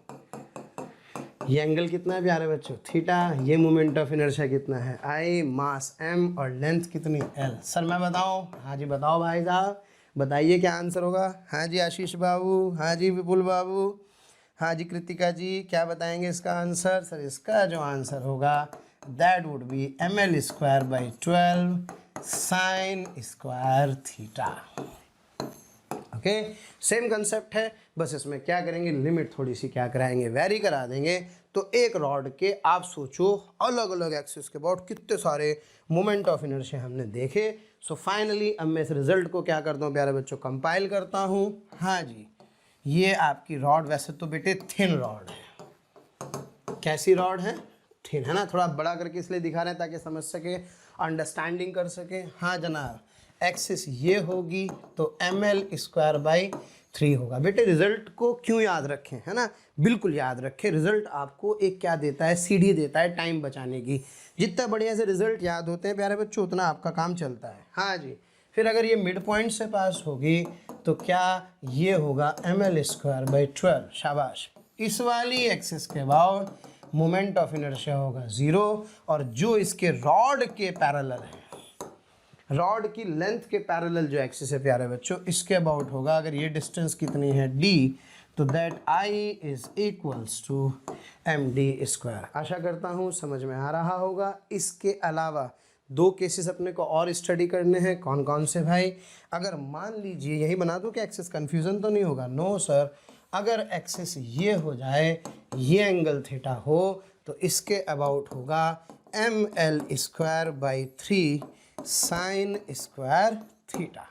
ये एंगल कितना है प्यारे बच्चों? थीटा। ये मोमेंट ऑफ इनर्शिया कितना है? आई, मास m और लेंथ कितनी? l। सर मैं बताऊं? हाँ जी बताओ भाई साहब, बताइए क्या आंसर होगा? हाँ जी आशीष बाबू, हाँ जी विपुल बाबू, हाँ जी कृतिका जी, क्या बताएंगे इसका आंसर? सर इसका जो आंसर होगा that would be M L square by 12 sine square theta. Okay, same concept है, बस इसमें क्या करेंगे, लिमिट थोड़ी सी क्या कराएंगे, वेरी करा देंगे। तो एक रॉड के आप सोचो अलग अलग एक्सिस के अबाउट कितने सारे मोमेंट ऑफ इनर्शिया हमने देखे। सो फाइनली अब मैं इस रिजल्ट को क्या करता हूँ प्यारे बच्चों, कंपाइल करता हूँ। हाँ जी, ये आपकी रॉड वैसे तो बेटे थिन रॉड है। कैसी रॉड है? थिन है ना। थोड़ा बड़ा करके इसलिए दिखा रहे हैं ताकि समझ सके, अंडरस्टैंडिंग कर सके। हाँ जनाब, एक्सिस ये होगी तो एम एल स्क्वायर बाई 3 होगा। बेटे रिजल्ट को क्यों याद रखें, है ना, बिल्कुल याद रखें। रिजल्ट आपको एक क्या देता है, सीढ़ी देता है टाइम बचाने की। जितना बढ़िया से रिजल्ट याद होते हैं प्यारे बच्चों उतना आपका काम चलता है। हाँ जी, फिर अगर ये मिड पॉइंट से पास होगी तो क्या ये होगा ml²/12। शाबाश। इस वाली एक्सिस के बाद मोमेंट ऑफ इनर्शिया होगा 0, और जो इसके रॉड के पैरेलल है, रॉड की लेंथ के पैरेलल जो एक्सिस है प्यारे बच्चों, इसके अबाउट होगा। अगर ये डिस्टेंस कितनी है d, तो that I is equals to md²। आशा करता हूँ समझ में आ रहा होगा। इसके अलावा 2 केसेस अपने को और स्टडी करने हैं। कौन कौन से भाई? अगर मान लीजिए यही बना दूं कि एक्सिस कन्फ्यूज़न तो नहीं होगा? नो सर, अगर एक्सिस ये हो जाए, ये एंगल थीटा हो, तो इसके अबाउट होगा ml²/3 साइन स्क्वायर थीटा।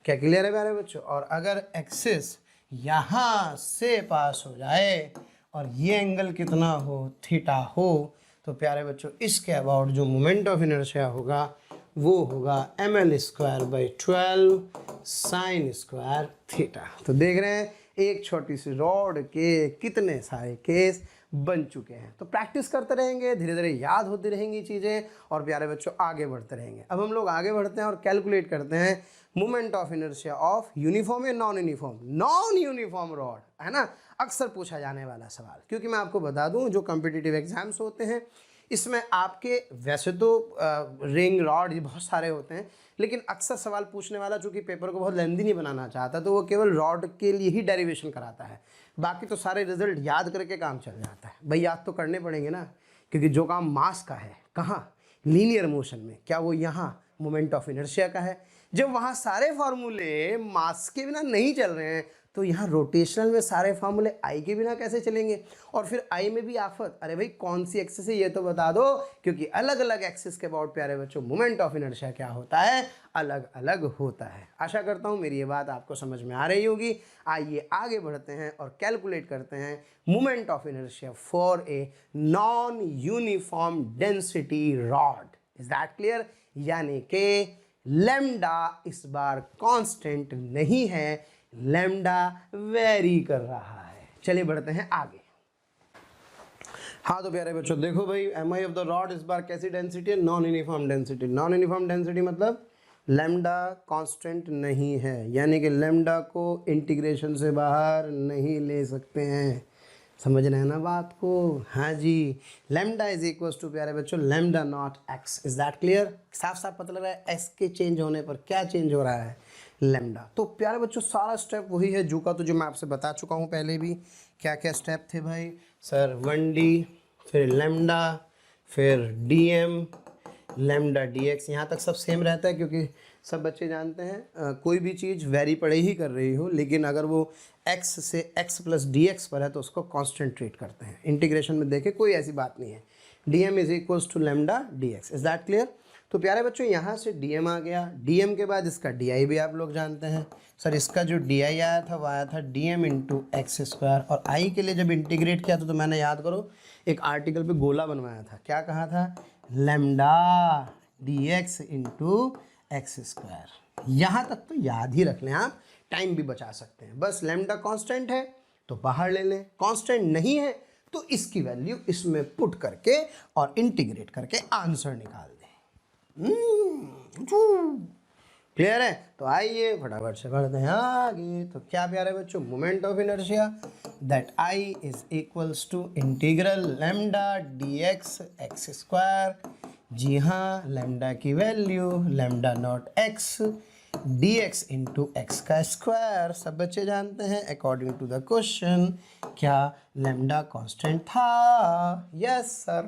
क्या क्लियर है प्यारे बच्चों? और अगर एक्सिस यहाँ से पास हो जाए और ये एंगल कितना हो, थीटा हो, तो प्यारे बच्चों इसके अबाउट जो मोमेंट ऑफ इनर्शिया होगा वो होगा ml²/12 साइन स्क्वायर थीटा। तो देख रहे हैं एक छोटी सी रॉड के कितने सारे केस बन चुके हैं। तो प्रैक्टिस करते रहेंगे, धीरे धीरे याद होती रहेंगी चीज़ें, और प्यारे बच्चों आगे बढ़ते रहेंगे। अब हम लोग आगे बढ़ते हैं और कैलकुलेट करते हैं moment of inertia of uniform या non uniform. Non uniform rod, है ना, अक्सर पूछा जाने वाला सवाल। क्योंकि मैं आपको बता दूं जो कॉम्पिटिटिव एग्जाम्स होते हैं इसमें आपके वैसे तो रिंग रॉड ये बहुत सारे होते हैं, लेकिन अक्सर सवाल पूछने वाला चूंकि पेपर को बहुत लेंदी नहीं बनाना चाहता, तो वो केवल रॉड के लिए ही डेरिवेशन कराता है। बाकी तो सारे रिजल्ट याद करके काम चल जाता है। भाई याद तो करने पड़ेंगे ना, क्योंकि जो काम मास का है, कहाँ, लीनियर मोशन में, क्या वो यहाँ मोमेंट ऑफ इनर्शिया का है? जब वहाँ सारे फार्मूले मास के बिना नहीं चल रहे हैं, तो यहाँ रोटेशनल में सारे फार्मूले आई के बिना कैसे चलेंगे? और फिर आई में भी आफत, अरे भाई कौन सी एक्सिस है ये तो बता दो, क्योंकि अलग अलग एक्सिस के अबाउट प्यारे बच्चों मोमेंट ऑफ इनर्शिया क्या होता है, अलग अलग होता है। आशा करता हूँ मेरी ये बात आपको समझ में आ रही होगी। आइए आगे बढ़ते हैं और कैलकुलेट करते हैं moment of inertia for a non uniform density rod. Is that clear? यानी कि लैम्डा इस बार कांस्टेंट नहीं है, लैम्डा वेरी कर रहा है। चलिए बढ़ते हैं आगे। हाँ तो प्यारे बच्चों देखो भाई, M I of the rod इस बार कैसी डेंसिटी है? Non uniform density. Non uniform density मतलब लैम्डा कांस्टेंट नहीं है, यानी कि लैम्डा को इंटीग्रेशन से बाहर नहीं ले सकते हैं। समझ रहे हैं ना बात को? हाँ जी, लैम्डा इज इक्वल्स टू प्यारे बच्चों lambda nought x. Is that clear? साफ साफ पता लग रहा है एक्स के चेंज होने पर क्या चेंज हो रहा है, लैम्डा। तो प्यारे बच्चों सारा स्टेप वही है जू का, तो जो मैं आपसे बता चुका हूँ पहले भी। क्या क्या स्टेप थे भाई? सर 1D, फिर लैम्डा, फिर DM, लैम्डा dx। यहाँ तक सब सेम रहता है क्योंकि सब बच्चे जानते हैं कोई भी चीज़ वेरी पड़े ही कर रही हो, लेकिन अगर वो x से x + dx पर है तो उसको कांस्टेंट ट्रीट करते हैं। इंटीग्रेशन में देखें कोई ऐसी बात नहीं है। dm is equals to lambda dx। Is that clear? तो प्यारे बच्चों यहाँ से dm आ गया, dm के बाद इसका di भी आप लोग जानते हैं। सर इसका जो di आया था वो आया था dm × x², और i के लिए जब इंटीग्रेट किया तो मैंने याद करो एक आर्टिकल पे गोला बनवाया था। क्या कहा था? Lambda dx × x²। यहाँ तक तो याद ही रख लें आप, टाइम भी बचा सकते हैं। बस लैम्डा कांस्टेंट है तो बाहर ले लें, कांस्टेंट नहीं है तो इसकी वैल्यू इसमें पुट करके और इंटीग्रेट करके आंसर निकाल दें। क्लियर है? तो आइए फटाफट से बढ़ते हैं आगे। तो क्या प्यारे बच्चों, moment of inertia that I is equals to integral lambda dx x²। जी हाँ, लैम्डा की value lambda nought x dx × x का स्क्वायर। सब बच्चे जानते हैं अकॉर्डिंग टू द क्वेश्चन क्या लैम्डा कांस्टेंट था? Yes sir.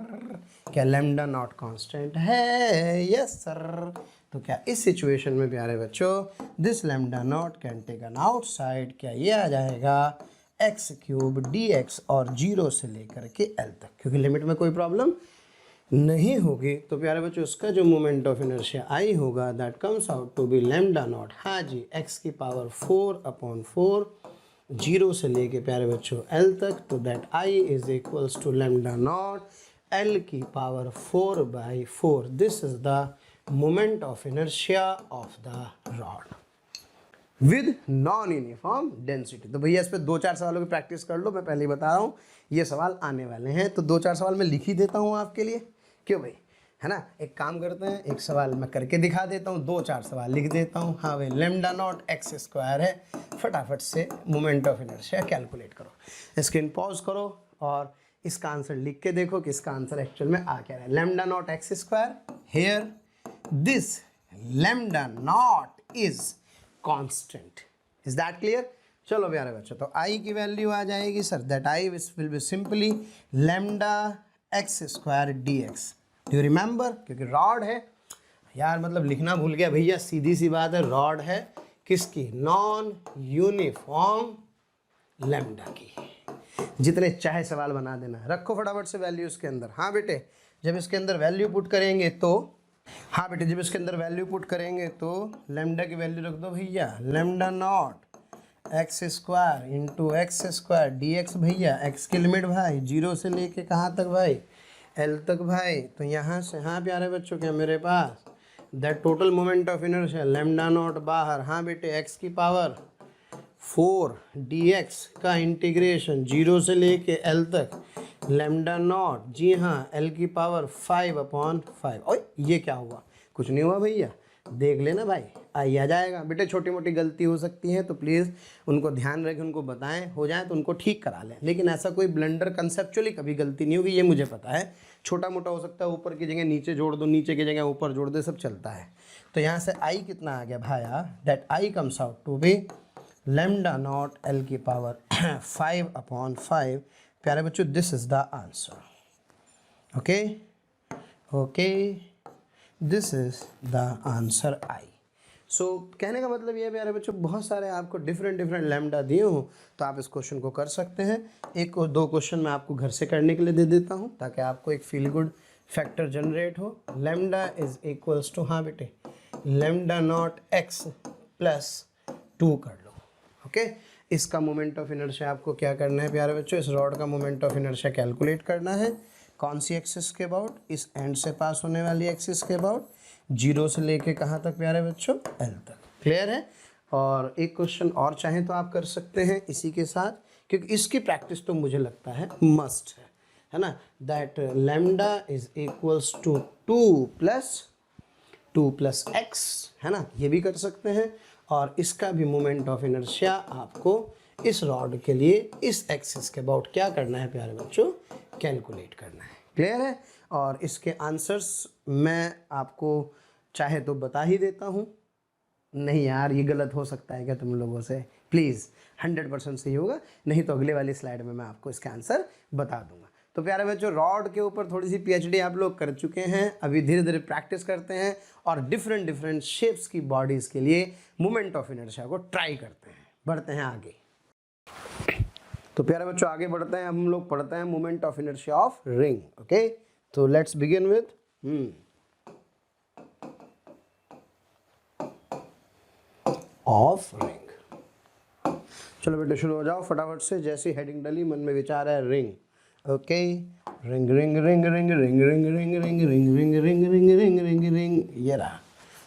क्या लैम्डा नॉट कांस्टेंट है? Yes sir. तो क्या इस सिचुएशन में प्यारे बच्चों this lambda nought can take an outside, क्या ये आ जाएगा x³ dx और 0 से लेकर के l तक, क्योंकि लिमिट में कोई प्रॉब्लम नहीं होगी। तो प्यारे बच्चों उसका जो मोमेंट ऑफ इनर्शिया I होगा that comes out to be lambda nought, हाँ जी, x⁴ 4/4 0 से लेके प्यारे बच्चों l तक। तो that I is equals to lambda nought l⁴ 4/4। This is the moment of inertia of the rod. With non uniform density. तो भैया इस पे 2-4 सवालों की प्रैक्टिस कर लो, मैं पहले ही बता रहा हूँ ये सवाल आने वाले हैं, तो 2-4 सवाल मैं लिख ही देता हूँ आपके लिए, क्यों भाई, है ना। एक काम करते हैं, एक सवाल मैं करके दिखा देता हूँ, 2-4 सवाल लिख देता हूँ। हाँ भाई, लैम्डा नॉट एक्स स्क्वायर है, फटाफट से मोमेंट ऑफ इनर्शिया कैलकुलेट करो। स्क्रीन पॉज करो और इसका आंसर लिख के देखो कि इसका आंसर एक्चुअल में आ क्या रहा है। Lambda nought X square, here this lambda nought is constant. Is that clear? चलो प्यारे बच्चों, तो आई की वैल्यू आ जाएगी sir, that I will be simply lambda X square D X. Do you remember? क्योंकि रॉड है यार, मतलब लिखना भूल गया भैया, सीधी सी बात है, रॉड है किसकी? नॉन यूनिफॉर्म लैम्डा की। जितने चाहे सवाल बना देना, रखो फटाफट से वैल्यू इसके अंदर। हाँ बेटे, जब इसके अंदर वैल्यू पुट करेंगे तो, हाँ बेटे जब इसके अंदर वैल्यू पुट करेंगे तो लैम्डा की वैल्यू रख दो भैया, lambda nought X square into x square D x. भैया एक्स की लिमिट भाई 0 से लेके कहाँ तक भाई? एल तक भाई। तो यहाँ से, हाँ प्यारे बच्चों क्या मेरे पास, that total moment of inertia lambda naught बाहर, हाँ बेटे एक्स की पावर 4 dx का इंटीग्रेशन 0 से लेके एल तक लैम्डा नॉट, जी हाँ एल की पावर 5/5। और ये क्या हुआ? कुछ नहीं हुआ भैया, देख लेना भाई, आई आ जाएगा। बेटे छोटी मोटी गलती हो सकती है तो प्लीज़ उनको ध्यान रखें, उनको बताएं, हो जाए तो उनको ठीक करा लें, लेकिन ऐसा कोई ब्लंडर कंसेप्चुअली कभी गलती नहीं होगी, ये मुझे पता है। छोटा मोटा हो सकता है, ऊपर की जगह नीचे जोड़ दो, नीचे की जगह ऊपर जोड़ दो, सब चलता है। तो यहाँ से आई कितना आ गया भाया? That I comes out to be lambda naught L की पावर 5/5। प्यारे बच्चों, this is the answer. Okay okay, this is the answer I. So कहने का मतलब ये है प्यारे बच्चों, बहुत सारे आपको डिफरेंट लैम्डा दिए हो तो आप इस क्वेश्चन को कर सकते हैं। एक और 2 क्वेश्चन मैं आपको घर से करने के लिए दे देता हूँ ताकि आपको एक फील गुड फैक्टर जनरेट हो। लैम्डा इज इक्वल्स टू, हाँ बेटे, लैम्डा नॉट एक्स प्लस 2 कर लो। ओके, इसका मोमेंट ऑफ इनर्शिया आपको क्या करना है प्यारे बच्चों? इस रॉड का मोमेंट ऑफ इनर्शिया कैलकुलेट करना है। कौन सी एक्सिस के अबाउट? इस एंड से पास होने वाली एक्सिस के अबाउट, 0 से लेके कहाँ तक प्यारे बच्चों? एल तक। क्लियर है? और एक क्वेश्चन और चाहें तो आप कर सकते हैं इसी के साथ, क्योंकि इसकी प्रैक्टिस तो मुझे लगता है मस्ट है ना। That lambda is equals to 2 plus X, है ना, ये भी कर सकते हैं। और इसका भी मोमेंट ऑफ इनर्शिया आपको इस रॉड के लिए इस एक्सिस के अबाउट क्या करना है प्यारे बच्चों? कैलकुलेट करना है। क्लियर है? और इसके आंसर्स मैं आपको चाहे तो बता ही देता हूँ। नहीं यार, ये गलत हो सकता है क्या तुम लोगों से? प्लीज़ 100% सही होगा, नहीं तो अगले वाली स्लाइड में मैं आपको इसका आंसर बता दूंगा। तो प्यारे बच्चों, रॉड के ऊपर थोड़ी सी PhD आप लोग कर चुके हैं, अभी धीरे धीरे प्रैक्टिस करते हैं और डिफरेंट शेप्स की बॉडीज़ के लिए मोमेंट ऑफ इनर्शिया को ट्राई करते हैं। बढ़ते हैं आगे। तो प्यारे बच्चों आगे बढ़ते हैं, हम लोग पढ़ते हैं moment of inertia of ring. Okay, तो let's begin with of ring. चलो बेटे शुरू हो जाओ फटाफट से, जैसी हेडिंग डली मन में विचार है ring. Okay, ring ring ring ring ring ring ring ring ring ring ring ring ring ring ring, ये रहा।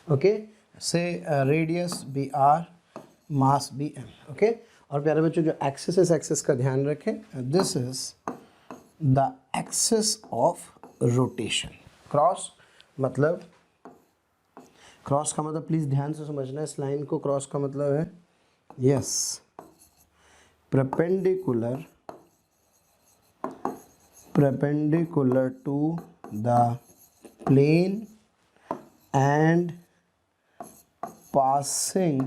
ओके, से रेडियस BR, मास BM। ओके, और प्यारे बच्चों जो एक्सिस का ध्यान रखें, this is the axis of rotation. Cross मतलब, क्रॉस का मतलब प्लीज़ ध्यान से समझना इस लाइन को, क्रॉस का मतलब है yes perpendicular to the plane and passing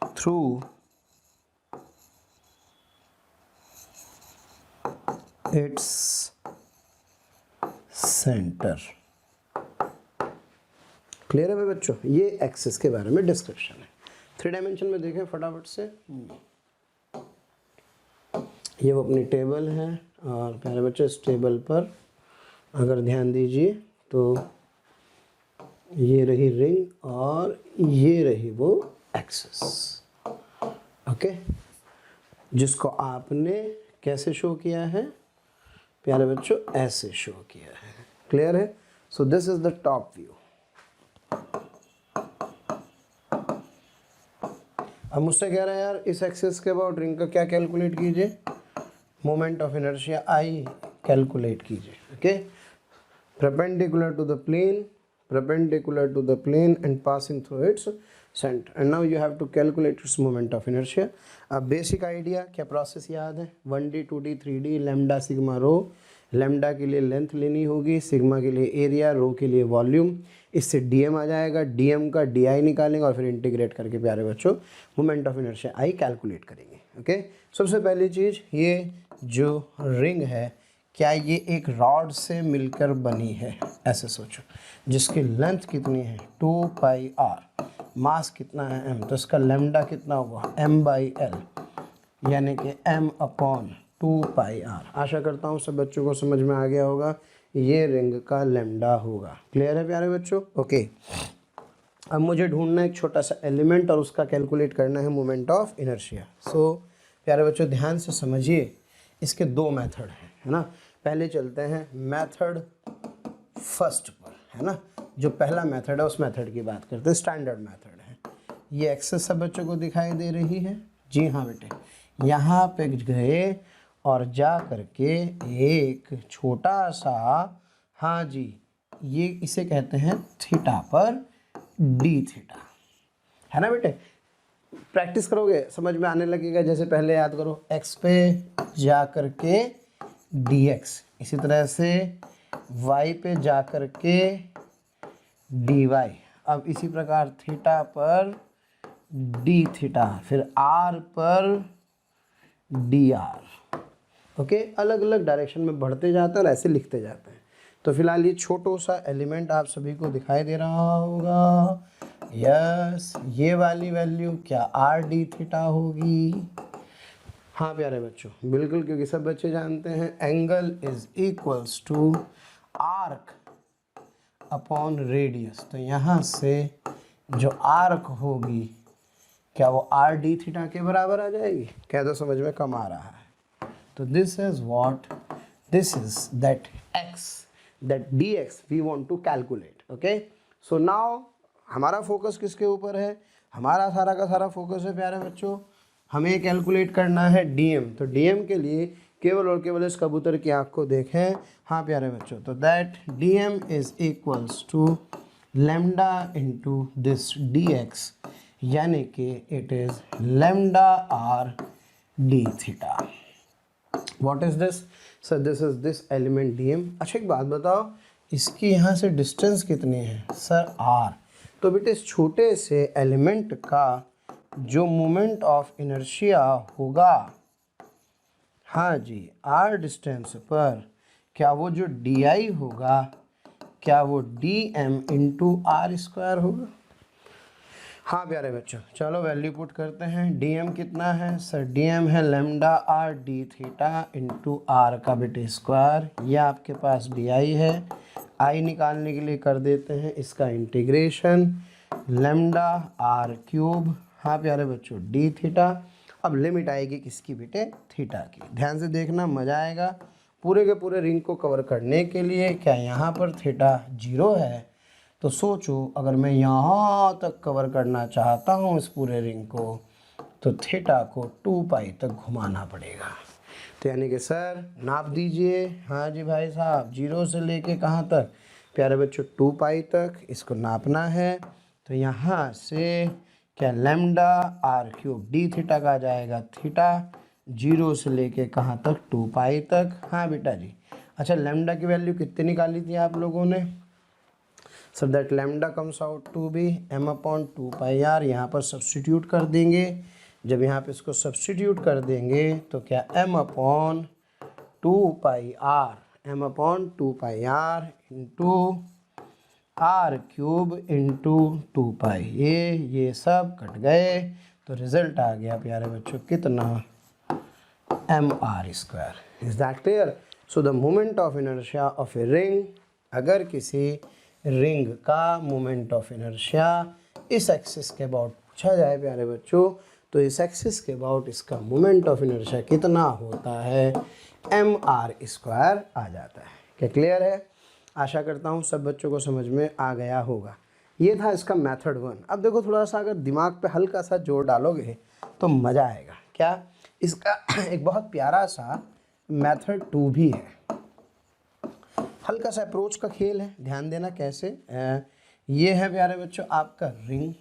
through its center। Clear है भाई बच्चों? ये एक्सिस के बारे में डिस्क्रिप्शन है। 3 डायमेंशन में देखें फटाफट से, ये वो अपनी टेबल है और प्यारे बच्चों इस टेबल पर अगर ध्यान दीजिए तो ये रही रिंग और ये रही वो एक्सिस। ओके, जिसको आपने कैसे शो किया है प्यारे बच्चों? ऐसे शो किया है। क्लियर है? So this is the top view. अब मुझसे कह रहा है यार इस एक्सिस के अबाउट रिंग का क्या कैलकुलेट कीजिए, moment of inertia I calculate कीजिए. Okay, perpendicular to the plane and passing through its center, and now you have to calculate its moment of inertia. अब बेसिक आइडिया क्या process याद है, 1D 2D 3D, lambda sigma rho. Lambda के लिए length लेनी होगी, sigma के लिए एरिया, रो के लिए वॉल्यूम. इससे डीएम आ जाएगा, डीएम का डीआई निकालेंगे और फिर इंटीग्रेट करके प्यारे बच्चों moment of inertia I calculate करेंगे. ओके, सबसे पहली चीज़, ये जो रिंग है क्या ये एक रॉड से मिलकर बनी है, ऐसे सोचो, जिसकी लेंथ कितनी है 2πr, मास कितना है m, तो इसका लैम्डा कितना हुआ m/l, यानी कि m/2πr. आशा करता हूँ सब बच्चों को समझ में आ गया होगा, ये रिंग का लैम्डा होगा. क्लियर है प्यारे बच्चों? ओके, अब मुझे ढूंढना है एक छोटा सा एलिमेंट और उसका कैलकुलेट करना है मोमेंट ऑफ इनर्शिया. सो प्यारे बच्चों ध्यान से समझिए, इसके दो मेथड हैं, है ना. पहले चलते हैं मेथड फर्स्ट पर, है ना. जो पहला मेथड है उस मेथड की बात करते हैं, स्टैंडर्ड मेथड है. ये एक्सेस सब बच्चों को दिखाई दे रही है? जी हाँ बेटे, यहाँ पे गए और जा करके एक छोटा सा, हाँ जी, ये इसे कहते हैं थीटा पर डी थीटा, है ना बेटे. प्रैक्टिस करोगे समझ में आने लगेगा. जैसे पहले याद करो, एक्स पे जा करके dx, इसी तरह से y पे जा करके dy, अब इसी प्रकार थीटा पर d थीटा, फिर r पर dr. ओके, अलग अलग डायरेक्शन में बढ़ते जाते हैं और ऐसे लिखते जाते हैं. तो फिलहाल ये छोटो सा एलिमेंट आप सभी को दिखाई दे रहा होगा. यस, ये वाली वैल्यू क्या r d थीटा होगी? हाँ प्यारे बच्चों, बिल्कुल, क्योंकि सब बच्चे जानते हैं angle is equals to arc upon radius. तो यहाँ से जो आर्क होगी क्या वो आर डी थीटा के बराबर आ जाएगी? क्या तो समझ में कम आ रहा है. तो this is what, this is that X, that D X we want to calculate. Okay, so now हमारा फोकस किसके ऊपर है? हमारा सारा का सारा फोकस है प्यारे बच्चों, हमें कैलकुलेट करना है डीएम. तो डीएम के लिए केवल और केवल इस कबूतर की आँख को देखें. हाँ प्यारे बच्चों, तो that DM is equals to lambda into this D X, यानी कि it is lambda R D theta. What is this sir? This is this element DM. अच्छा एक बात बताओ, इसकी यहाँ से डिस्टेंस कितनी है सर? आर. तो बेटे इस छोटे से एलिमेंट का जो मोमेंट ऑफ इनर्शिया होगा, हाँ जी, आर डिस्टेंस पर, क्या वो जो डी आई होगा, क्या वो D M into R square होगा? हाँ प्यारे बच्चों, चलो वैल्यू पुट करते हैं. डी एम कितना है सर? डी एम है lambda R D theta into R का बेटे स्क्वायर. यह आपके पास डी आई है. आई निकालने के लिए कर देते हैं इसका इंटीग्रेशन, लैम्डा आर क्यूब, हाँ प्यारे बच्चों, डी थीटा. अब लिमिट आएगी किसकी बेटे? थीटा की. ध्यान से देखना, मज़ा आएगा. पूरे के पूरे रिंग को कवर करने के लिए क्या यहाँ पर थीटा 0 है? तो सोचो अगर मैं यहाँ तक कवर करना चाहता हूँ इस पूरे रिंग को, तो थीटा को 2π तक घुमाना पड़ेगा. तो यानी कि सर नाप दीजिए. हाँ जी भाई साहब, 0 से लेके कहाँ तक प्यारे बच्चों? 2π तक इसको नापना है. तो यहाँ से क्या lambda R cube D theta का आ जाएगा थीटा, 0 से लेके कहाँ तक? 2π तक. हाँ बेटा जी. अच्छा लैम्डा की वैल्यू कितनी निकाली थी आप लोगों ने? Sir that lambda comes out to be m/2πr. यहाँ पर सब्स्टिट्यूट कर देंगे. जब यहाँ पे इसको सब्स्टिट्यूट कर देंगे तो क्या m/2πr into are cube into 2π. ये सब कट गए तो रिजल्ट आ गया प्यारे बच्चों कितना? mr square. Is that clear? So the moment of inertia of a ring, अगर किसी रिंग का मोमेंट ऑफ इनर्शिया इस एक्सिस के अबाउट पूछा जाए प्यारे बच्चों, तो इस एक्सिस के अबाउट इसका मोमेंट ऑफ इनर्शिया कितना होता है? mr स्क्वायर आ जाता है. क्या क्लियर है? आशा करता हूँ सब बच्चों को समझ में आ गया होगा. ये था इसका मेथड 1। अब देखो थोड़ा सा अगर दिमाग पे हल्का सा जोर डालोगे तो मज़ा आएगा। क्या, इसका एक बहुत प्यारा सा मेथड 2 भी है। हल्का सा अप्रोच का खेल है, ध्यान देना कैसे। ये है प्यारे बच्चों आपका रिंग,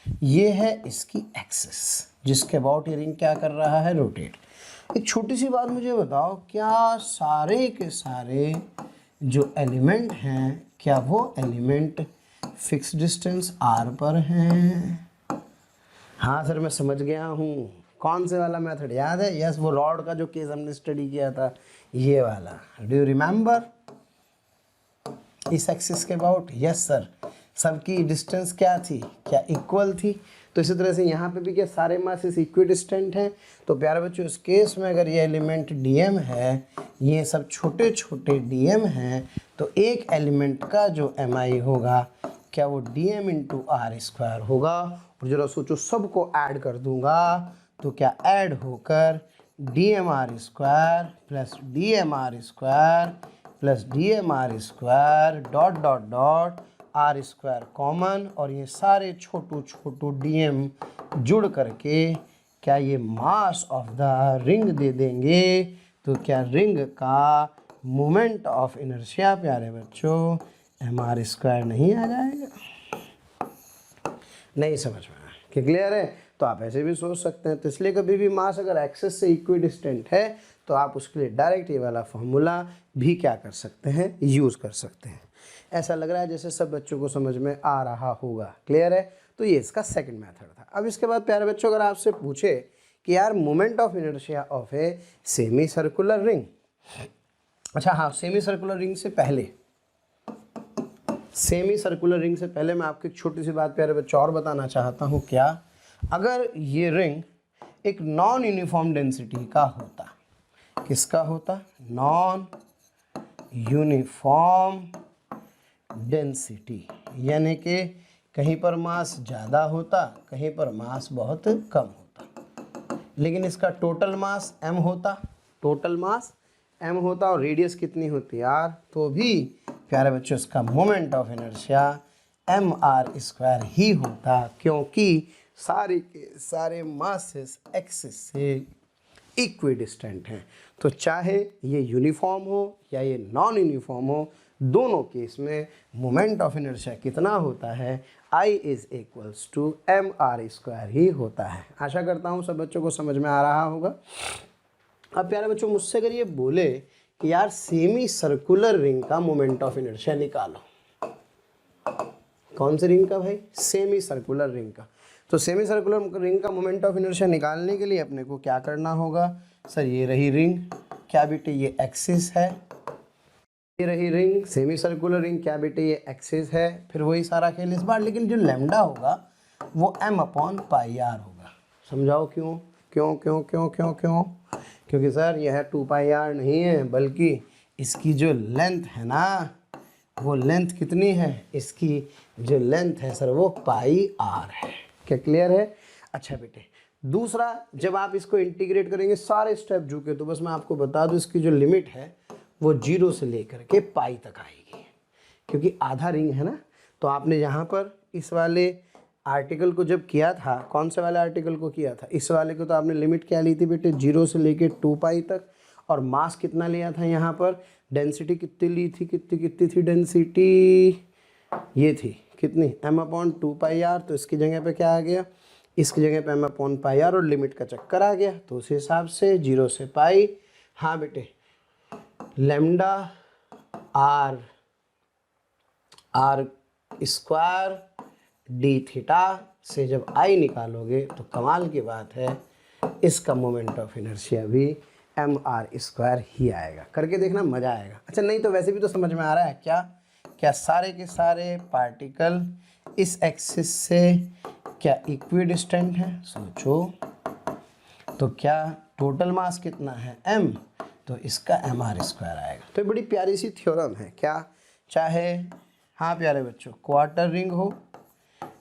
ये है इसकी एक्सिस जिसके अबाउट ये रिंग क्या कर रहा है, रोटेट। एक छोटी सी बात मुझे बताओ, क्या सारे के सारे जो एलिमेंट हैं, क्या वो एलिमेंट फिक्स डिस्टेंस r पर हैं? हाँ सर मैं समझ गया हूँ। कौन से वाला मेथड याद है? यस, वो रॉड का जो केस हमने स्टडी किया था, ये वाला। Do you remember? इस एक्सिस के अबाउट, यस सर। सबकी डिस्टेंस क्या थी, क्या इक्वल थी? तो इसी तरह से यहाँ पे भी क्या सारे मासेस इक्वी डिस्टेंट हैं? तो प्यारे बच्चों इस केस में अगर ये एलिमेंट डीएम है, ये सब छोटे छोटे डीएम हैं, तो एक एलिमेंट का जो एमआई होगा क्या वो डीएम इंटू आर स्क्वायर होगा। और जरा सोचो, सबको ऐड कर दूंगा तो क्या ऐड होकर D M R square plus D M R square plus D M R square dot dot dot R square common, और ये सारे छोटू छोटू डी एम जुड़ करके क्या ये मास ऑफ द रिंग दे देंगे। तो क्या रिंग का मोमेंट ऑफ इनर्शिया प्यारे बच्चों एम आर स्क्वायर नहीं आ जाएगा? नहीं समझ में आया कि क्लियर है? तो आप ऐसे भी सोच सकते हैं। तो इसलिए कभी भी मास अगर एक्सिस से इक्वी डिस्टेंट है तो आप उसके लिए डायरेक्ट ये वाला फॉर्मूला भी क्या कर सकते हैं, यूज़ कर सकते हैं। ऐसा लग रहा है जैसे सब बच्चों को समझ में आ रहा होगा। क्लियर है? तो ये इसका सेकंड मेथड था। अब इसके बाद प्यारे बच्चों अगर आपसे पूछे कि यार moment of inertia of a semi circular ring, अच्छा हाँ, सेमी सर्कुलर रिंग से पहले, सेमी सर्कुलर रिंग से पहले मैं आपको एक छोटी सी बात प्यारे बच्चों और बताना चाहता हूँ। क्या, अगर ये रिंग एक नॉन यूनिफॉर्म डेंसिटी का होता, किसका होता, नॉन यूनिफॉर्म डेंसिटी, यानी कि कहीं पर मास ज़्यादा होता, कहीं पर मास बहुत कम होता, लेकिन इसका टोटल मास m होता, टोटल मास m होता और रेडियस कितनी होती है r, तो भी प्यारे बच्चों इसका moment of inertia M R square ही होता, क्योंकि सारे के सारे मासेस एक्सिस से इक्वी डिस्टेंट हैं। तो चाहे ये यूनिफॉर्म हो या ये नॉन यूनिफॉर्म हो, दोनों केस में मोमेंट ऑफ इनर्शिया कितना होता है, I is equals to M R square ही होता है। आशा करता हूँ सब बच्चों को समझ में आ रहा होगा। अब प्यारे बच्चों मुझसे अगर ये बोले कि यार सेमी सर्कुलर रिंग का मोमेंट ऑफ इनर्शिया निकालो, कौन सी रिंग का भाई, सेमी सर्कुलर रिंग का। तो सेमी सर्कुलर रिंग का मोमेंट ऑफ इनर्शिया निकालने के लिए अपने को क्या करना होगा, सर ये रही रिंग, क्या बेटे ये एक्सिस है, ये रही रिंग सेमी सर्कुलर रिंग, क्या बेटे ये एक्सिस है। फिर वही सारा खेल इस बार, लेकिन जो लैम्डा होगा वो m/πr होगा। समझाओ क्यों क्यों क्यों क्यों क्यों क्यों? क्योंकि सर यह 2πr नहीं है, बल्कि इसकी जो लेंथ है ना, वो लेंथ कितनी है, इसकी जो लेंथ है सर वो πr है। क्या क्लियर है? अच्छा बेटे, दूसरा जब आप इसको इंटीग्रेट करेंगे सारे स्टेप झुके, तो बस मैं आपको बता दूं इसकी जो लिमिट है वो 0 से लेकर के पाई तक आएगी, क्योंकि आधा रिंग है ना। तो आपने यहाँ पर इस वाले आर्टिकल को जब किया था, कौन से वाले आर्टिकल को किया था, इस वाले को, तो आपने लिमिट क्या ली थी बेटे, 0 से लेके 2 पाई तक। और मास कितना लिया था यहाँ पर, डेंसिटी कितनी ली थी, कितनी थी डेंसिटी, ये थी कितनी, m/2πr। तो इसकी जगह पे क्या आ गया, इसकी जगह पे m/πr और लिमिट का चक्कर आ गया, तो उस हिसाब से 0 से पाई। हाँ बेटे, lambda R square D theta से जब आई निकालोगे तो कमाल की बात है, इसका मोमेंट ऑफ इनर्शिया भी एम आर स्क्वायर ही आएगा। करके देखना, मज़ा आएगा। अच्छा नहीं तो वैसे भी तो समझ में आ रहा है क्या, क्या सारे के सारे पार्टिकल इस एक्सिस से क्या इक्वी डिस्टेंट हैं? सोचो, तो क्या टोटल मास कितना है m, तो इसका एम आर स्क्वायर आएगा। तो बड़ी प्यारी सी थ्योरम है। क्या, चाहे हाँ प्यारे बच्चों क्वार्टर रिंग हो,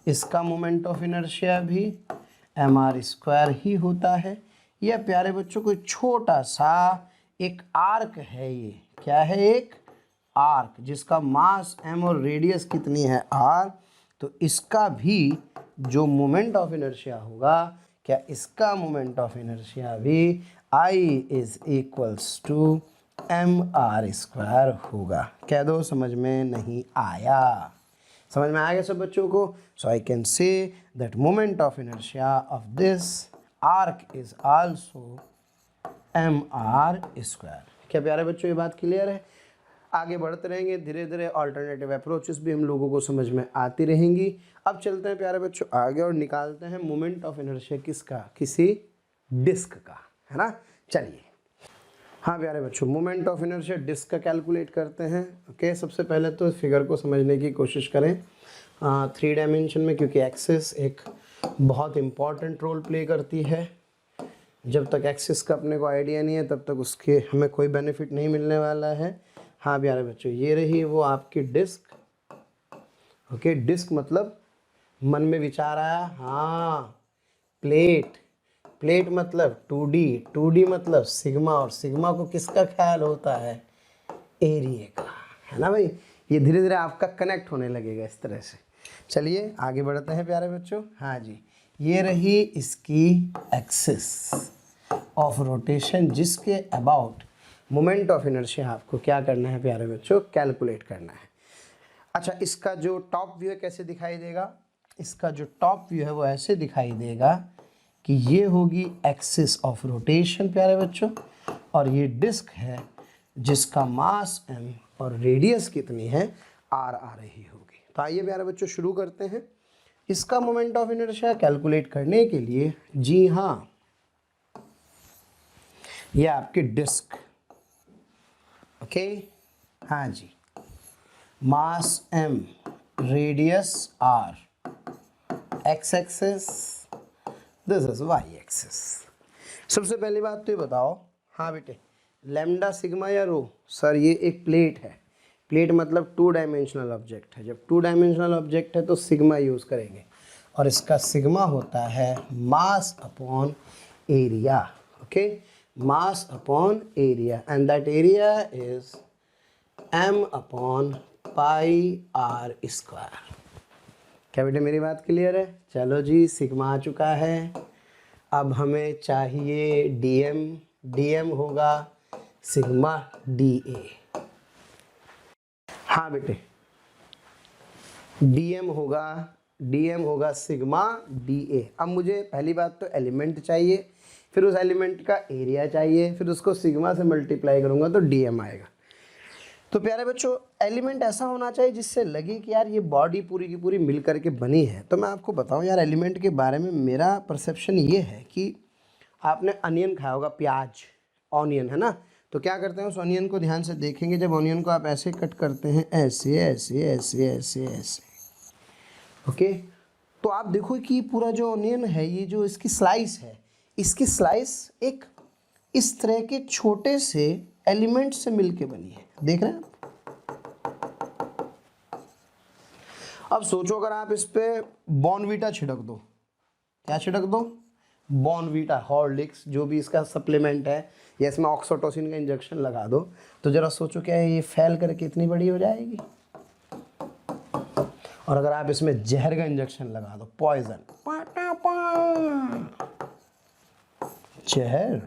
इसका मोमेंट ऑफ इनर्शिया भी एम आर स्क्वायर ही होता है, या प्यारे बच्चों कोई छोटा सा एक आर्क है, ये क्या है, एक आर्क जिसका मास m और रेडियस कितनी है r, तो इसका भी जो मोमेंट ऑफ इनर्शिया होगा, क्या इसका मोमेंट ऑफ इनर्शिया भी I is equals to mr² होगा। कह दो समझ में नहीं आया? समझ में आ गया सब बच्चों को? So I can say that moment of inertia of this arc is also mr²। क्या प्यारे बच्चों ये बात क्लियर है? आगे बढ़ते रहेंगे धीरे धीरे, अल्टरनेटिव अप्रोचेस भी हम लोगों को समझ में आती रहेंगी। अब चलते हैं प्यारे बच्चों आगे और निकालते हैं मोमेंट ऑफ इनर्शिया किसका, किसी डिस्क का, है ना। चलिए हाँ प्यारे बच्चों, मोमेंट ऑफ इनर्शिया डिस्क का कैलकुलेट करते हैं। ओके, सबसे पहले तो फिगर को समझने की कोशिश करें 3 डायमेंशन में, क्योंकि एक्सिस एक बहुत इम्पॉर्टेंट रोल प्ले करती है। जब तक एक्सिस का अपने को आइडिया नहीं है तब तक उसके हमें कोई बेनिफिट नहीं मिलने वाला है। हाँ प्यारे बच्चों, ये रही वो आपकी डिस्क। ओके, डिस्क मतलब मन में विचार आया, हाँ प्लेट, प्लेट मतलब 2D, 2D मतलब सिग्मा, और सिग्मा को किसका ख्याल होता है, एरिया का, है ना भाई। ये धीरे धीरे आपका कनेक्ट होने लगेगा इस तरह से। चलिए आगे बढ़ते हैं प्यारे बच्चों। हाँ जी, ये रही इसकी एक्सिस ऑफ रोटेशन, जिसके अबाउट मोमेंट ऑफ इनर्शिया आपको क्या करना है प्यारे बच्चों, कैलकुलेट करना है। अच्छा, इसका जो टॉप व्यू है कैसे दिखाई देगा? इसका जो टॉप व्यू है वो ऐसे दिखाई देगा कि ये होगी एक्सिस ऑफ रोटेशन प्यारे बच्चों, और ये डिस्क है जिसका मास m और रेडियस कितनी है, r आ रही होगी। तो आइए प्यारे बच्चों शुरू करते हैं इसका मोमेंट ऑफ इनर्शिया कैलकुलेट करने के लिए। जी हाँ, ये आपकी डिस्क। ओके, हाँ जी, मास m, radius r, x axis, this is y axis. सबसे पहली बात तो ये बताओ, हाँ बेटे, लैम्डा सिग्मा या रो? सर ये एक प्लेट है, प्लेट मतलब 2 डायमेंशनल ऑब्जेक्ट है। जब 2 डायमेंशनल ऑब्जेक्ट है तो सिग्मा यूज़ करेंगे, और इसका सिग्मा होता है mass upon area. Okay, mass upon area, and that area is m upon pi r²। क्या बेटे मेरी बात क्लियर है? चलो जी, सिग्मा आ चुका है। अब हमें चाहिए dm, dm होगा सिग्मा dA। हाँ बेटे, dm होगा सिग्मा dA। अब मुझे पहली बात तो एलिमेंट चाहिए, फिर उस एलिमेंट का एरिया चाहिए, फिर उसको सिग्मा से मल्टीप्लाई करूँगा तो dm आएगा। तो प्यारे बच्चों, एलिमेंट ऐसा होना चाहिए जिससे लगे कि यार ये बॉडी पूरी की पूरी मिल करके बनी है। तो मैं आपको बताऊं यार, एलिमेंट के बारे में मेरा परसेप्शन ये है कि आपने अनियन खाया होगा, प्याज, ऑनियन, है ना। तो क्या करते हैं, उस ऑनियन को ध्यान से देखेंगे, जब ऑनियन को आप ऐसे कट करते हैं, ऐसे ऐसे ऐसे ऐसे ऐसे, ओके, तो आप देखो कि पूरा जो ऑनियन है, ये जो इसकी स्लाइस है, इसकी स्लाइस एक इस तरह के छोटे से एलिमेंट से मिलके बनी है, देख रहे हैं आप। अब सोचो अगर आप इस पे बॉर्नवीटा छिड़क दो, क्या छिड़क दो, बॉर्नवीटा, हॉर्लिक्स, जो भी इसका सप्लीमेंट है, या इसमें ऑक्सीटोसिन का इंजेक्शन लगा दो, तो जरा सोचो क्या ये फैल करके इतनी बड़ी हो जाएगी। और अगर आप इसमें जहर का इंजेक्शन लगा दो, पॉइजन, जहर,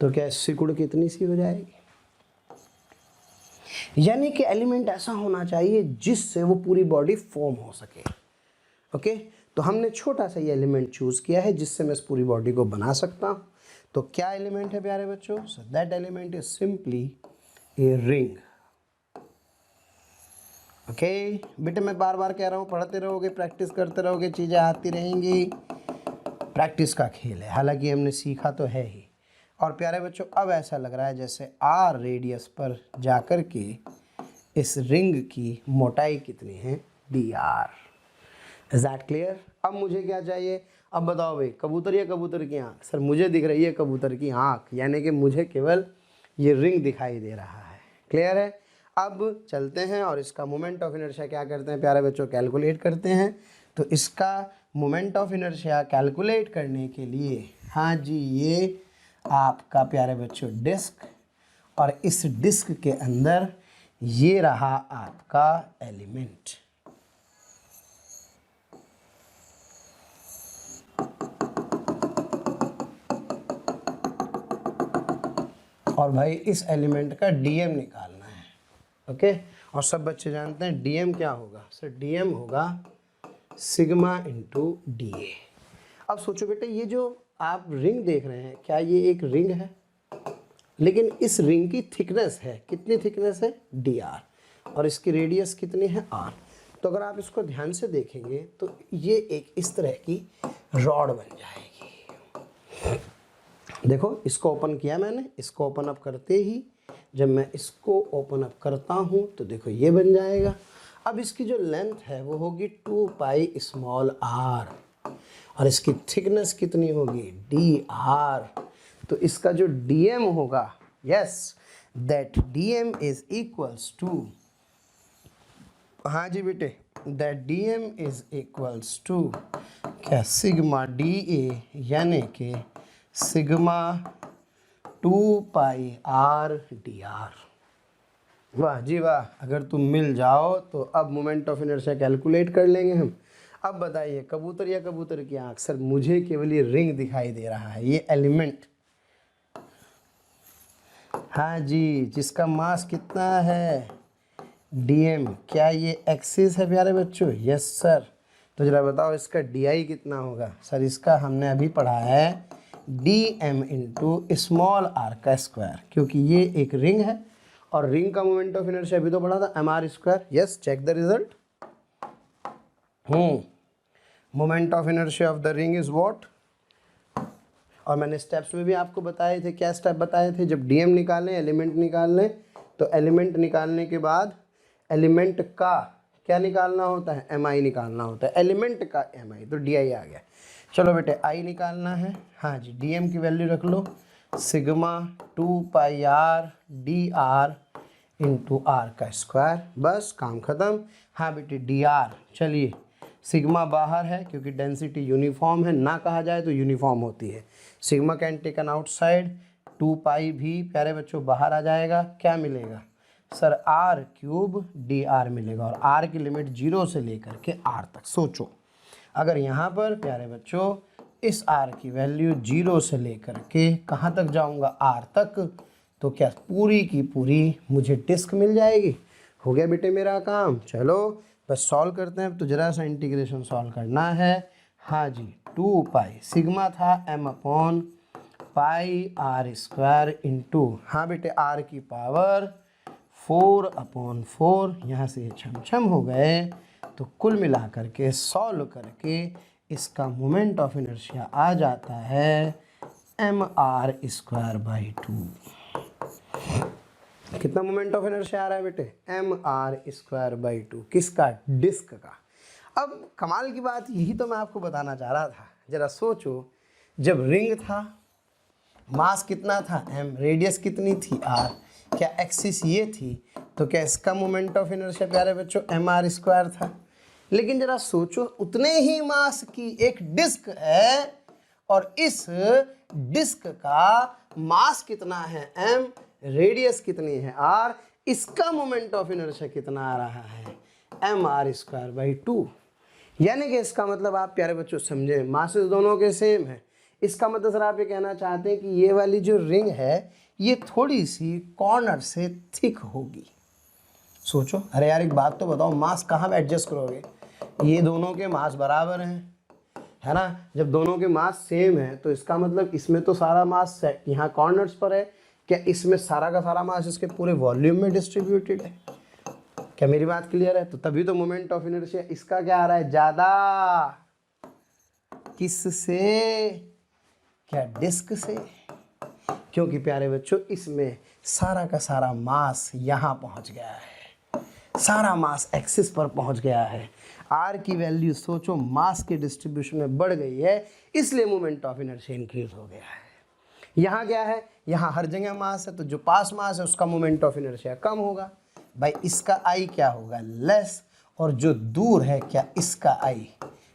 तो क्या सिकुड़ कितनी सी हो जाएगी। यानी कि एलिमेंट ऐसा होना चाहिए जिससे वो पूरी बॉडी फॉर्म हो सके। ओके, तो हमने छोटा सा ये एलिमेंट चूज किया है जिससे मैं इस पूरी बॉडी को बना सकता हूं। तो क्या एलिमेंट है प्यारे बच्चों? So that element is simply a ring. Okay बेटे, मैं बार बार कह रहा हूँ, पढ़ते रहोगे, प्रैक्टिस करते रहोगे, चीज़ें आती रहेंगी। प्रैक्टिस का खेल है, हालांकि हमने सीखा तो है ही। और प्यारे बच्चों, अब ऐसा लग रहा है जैसे r रेडियस पर जाकर के इस रिंग की मोटाई कितनी है, dr। Is that clear? अब मुझे क्या चाहिए? अब बताओ भाई, कबूतर या कबूतर की आँख? सर मुझे दिख रही है कबूतर की आँख, यानी कि मुझे केवल ये रिंग दिखाई दे रहा है। क्लियर है? अब चलते हैं और इसका मोमेंट ऑफ इनर्शिया क्या करते हैं प्यारे बच्चों, कैलकुलेट करते हैं। तो इसका मोमेंट ऑफ इनर्शिया कैलकुलेट करने के लिए, हाँ जी, ये आपका प्यारे बच्चों डिस्क, और इस डिस्क के अंदर ये रहा आपका एलिमेंट। और भाई इस एलिमेंट का डीएम निकालना है। ओके, और सब बच्चे जानते हैं डीएम क्या होगा सर, डीएम होगा सिग्मा इंटू डी ए। अब सोचो बेटे, ये जो आप रिंग देख रहे हैं, क्या ये एक रिंग है? लेकिन इस रिंग की थिकनेस है, कितनी थिकनेस है? डी आर, और इसकी रेडियस कितनी है? आर। तो अगर आप इसको ध्यान से देखेंगे तो ये एक इस तरह की रॉड बन जाएगी। देखो, इसको ओपन किया मैंने, इसको ओपन अप करते ही जब मैं इसको ओपन अप करता हूँ तो देखो ये बन जाएगा। अब इसकी जो लेंथ है वो होगी 2 पाई स्मॉल आर, और इसकी थिकनेस कितनी होगी? D R. तो इसका जो डीएम होगा, yes, that DM is equals to, हाँ जी बेटे, that DM is equals to क्या? सिग्मा डी ए, यानी कि sigma 2 pi R D R. वाह जी वाह, अगर तुम मिल जाओ तो अब मोमेंट ऑफ इनर्शिया कैलकुलेट कर लेंगे हम। अब बताइए, कबूतर या कबूतर की आंख? सर मुझे केवल ये रिंग दिखाई दे रहा है, ये एलिमेंट, हाँ जी, जिसका मास कितना है? डीएम। क्या ये एक्सिस है प्यारे बच्चों? Yes sir. तो जरा बताओ इसका डी कितना होगा? सर इसका हमने अभी पढ़ा है D M into small R का स्क्वायर, क्योंकि ये एक रिंग है और रिंग का मोमेंट ऑफ इनर्शिया अभी तो पढ़ा था M R square. Yes, check the result. Moment of inertia of the ring is what? और मैंने स्टेप्स में भी आपको बताए थे, क्या स्टेप बताए थे? जब डीएम निकालें, एलिमेंट निकालें, तो एलिमेंट निकालने के बाद एलिमेंट का क्या निकालना होता है? एम आई निकालना होता है, एलिमेंट का एम आई, तो डी आई आ गया। चलो बेटे, आई निकालना है। हाँ जी, डी एम की वैल्यू रख लो, sigma 2 pi R D R into R का स्क्वायर, बस काम ख़त्म। हाँ बेटे, डी आर, चलिए सिग्मा बाहर है क्योंकि डेंसिटी यूनिफॉर्म है, ना कहा जाए तो यूनिफॉर्म होती है। Sigma can taken outside, 2 pi भी प्यारे बच्चों बाहर आ जाएगा। क्या मिलेगा sir? R cube D R मिलेगा, और आर की लिमिट 0 से लेकर के आर तक। सोचो, अगर यहाँ पर प्यारे बच्चों इस आर की वैल्यू 0 से लेकर के कहाँ तक जाऊँगा? आर तक, तो क्या पूरी की पूरी मुझे डिस्क मिल जाएगी। हो गया बेटे मेरा काम। चलो बस सॉल्व करते हैं। तो जरा सा इंटीग्रेशन सॉल्व करना है। हाँ जी, 2 पाई सिग्मा था m upon pi R square into, हाँ बेटे, आर की पावर 4 अपॉन 4, यहाँ से ये छम छम हो गए। तो कुल मिला करके सॉल्व करके इसका मोमेंट ऑफ इनर्शिया आ जाता है एम आर स्क्वायर बाई 2। कितना मोमेंट ऑफ इनर्शिया आ रहा है बेटे? M R square by 2। किसका? डिस्क का। अब कमाल की बात यही तो मैं आपको बताना चाह रहा था। जरा सोचो, जब रिंग था, मास कितना था? एम, रेडियस कितनी थी? आर। क्या एक्सिस ये थी? तो क्या इसका मोमेंट ऑफ इनर्शिया प्यारे बच्चों एम आर स्क्वायर था? लेकिन जरा सोचो, उतने ही मास की एक डिस्क है और इस डिस्क का मास कितना है? एम, रेडियस कितनी है? आर। इसका मोमेंट ऑफ इनर्शिया कितना आ रहा है? M R square by 2। यानी कि इसका मतलब आप प्यारे बच्चों समझे, मासेस दोनों के सेम है। इसका मतलब सर आप ये कहना चाहते हैं कि ये वाली जो रिंग है ये थोड़ी सी कॉर्नर से थिक होगी। सोचो, अरे यार एक बात तो बताओ, मास कहाँ एडजस्ट करोगे? ये दोनों के मास बराबर हैं, है ना? जब दोनों के मास सेम है तो इसका मतलब इसमें तो सारा मास यहाँ कॉर्नर्स पर है। क्या इसमें सारा का सारा मास इसके पूरे वॉल्यूम में डिस्ट्रीब्यूटेड है? क्या मेरी बात क्लियर है? तो तभी तो मोमेंट ऑफ इनर्शिया इसका क्या आ रहा है? ज़्यादा। किससे? क्या डिस्क से? क्योंकि प्यारे बच्चों इसमें सारा का सारा मास यहाँ पहुँच गया है, सारा मास एक्सिस पर पहुँच गया है। आर की वैल्यू सोचो मास के डिस्ट्रीब्यूशन में बढ़ गई है, इसलिए मोमेंट ऑफ इनर्शिया इंक्रीज हो गया है। यहाँ क्या है? यहाँ हर जगह मास है, तो जो पास मास है उसका मोमेंट ऑफ इनर्शिया कम होगा। भाई इसका आई क्या होगा? लेस, और जो दूर है क्या इसका आई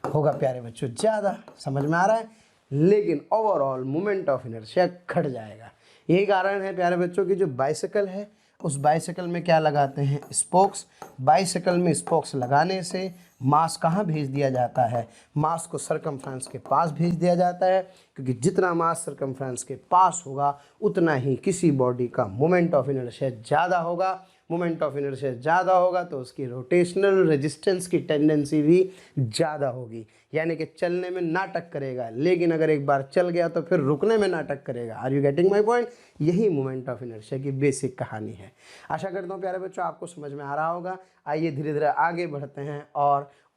होगा प्यारे बच्चों ज़्यादा। समझ में आ रहा है? लेकिन ओवरऑल मोमेंट ऑफ इनर्शिया घट जाएगा। यही कारण है प्यारे बच्चों की जो बाइसिकल है उस बाइसिकल में क्या लगाते हैं, स्पोक्स। बाइसिकल में स्पोक्स लगाने से मास कहाँ भेज दिया जाता है, मास को सरकमफ्रेंस के पास भेज दिया जाता है, क्योंकि जितना मास सरकमफ्रेंस के पास होगा उतना ही किसी बॉडी का मोमेंट ऑफ इनर्शिया ज़्यादा होगा। मोमेंट ऑफ इनर्शिया ज़्यादा होगा तो उसकी रोटेशनल रेजिस्टेंस की टेंडेंसी भी ज़्यादा होगी, यानी कि चलने में नाटक करेगा, लेकिन अगर एक बार चल गया तो फिर रुकने में नाटक करेगा। Are you getting my point? यही मोमेंट ऑफ इनर्शिया की बेसिक कहानी है। आशा करता हूँ प्यारे बच्चों आपको समझ में आ रहा होगा। आइए धीरे धीरे आगे बढ़ते हैं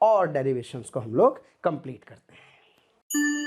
और डेरिवेशंस को हम लोग कंप्लीट करते हैं।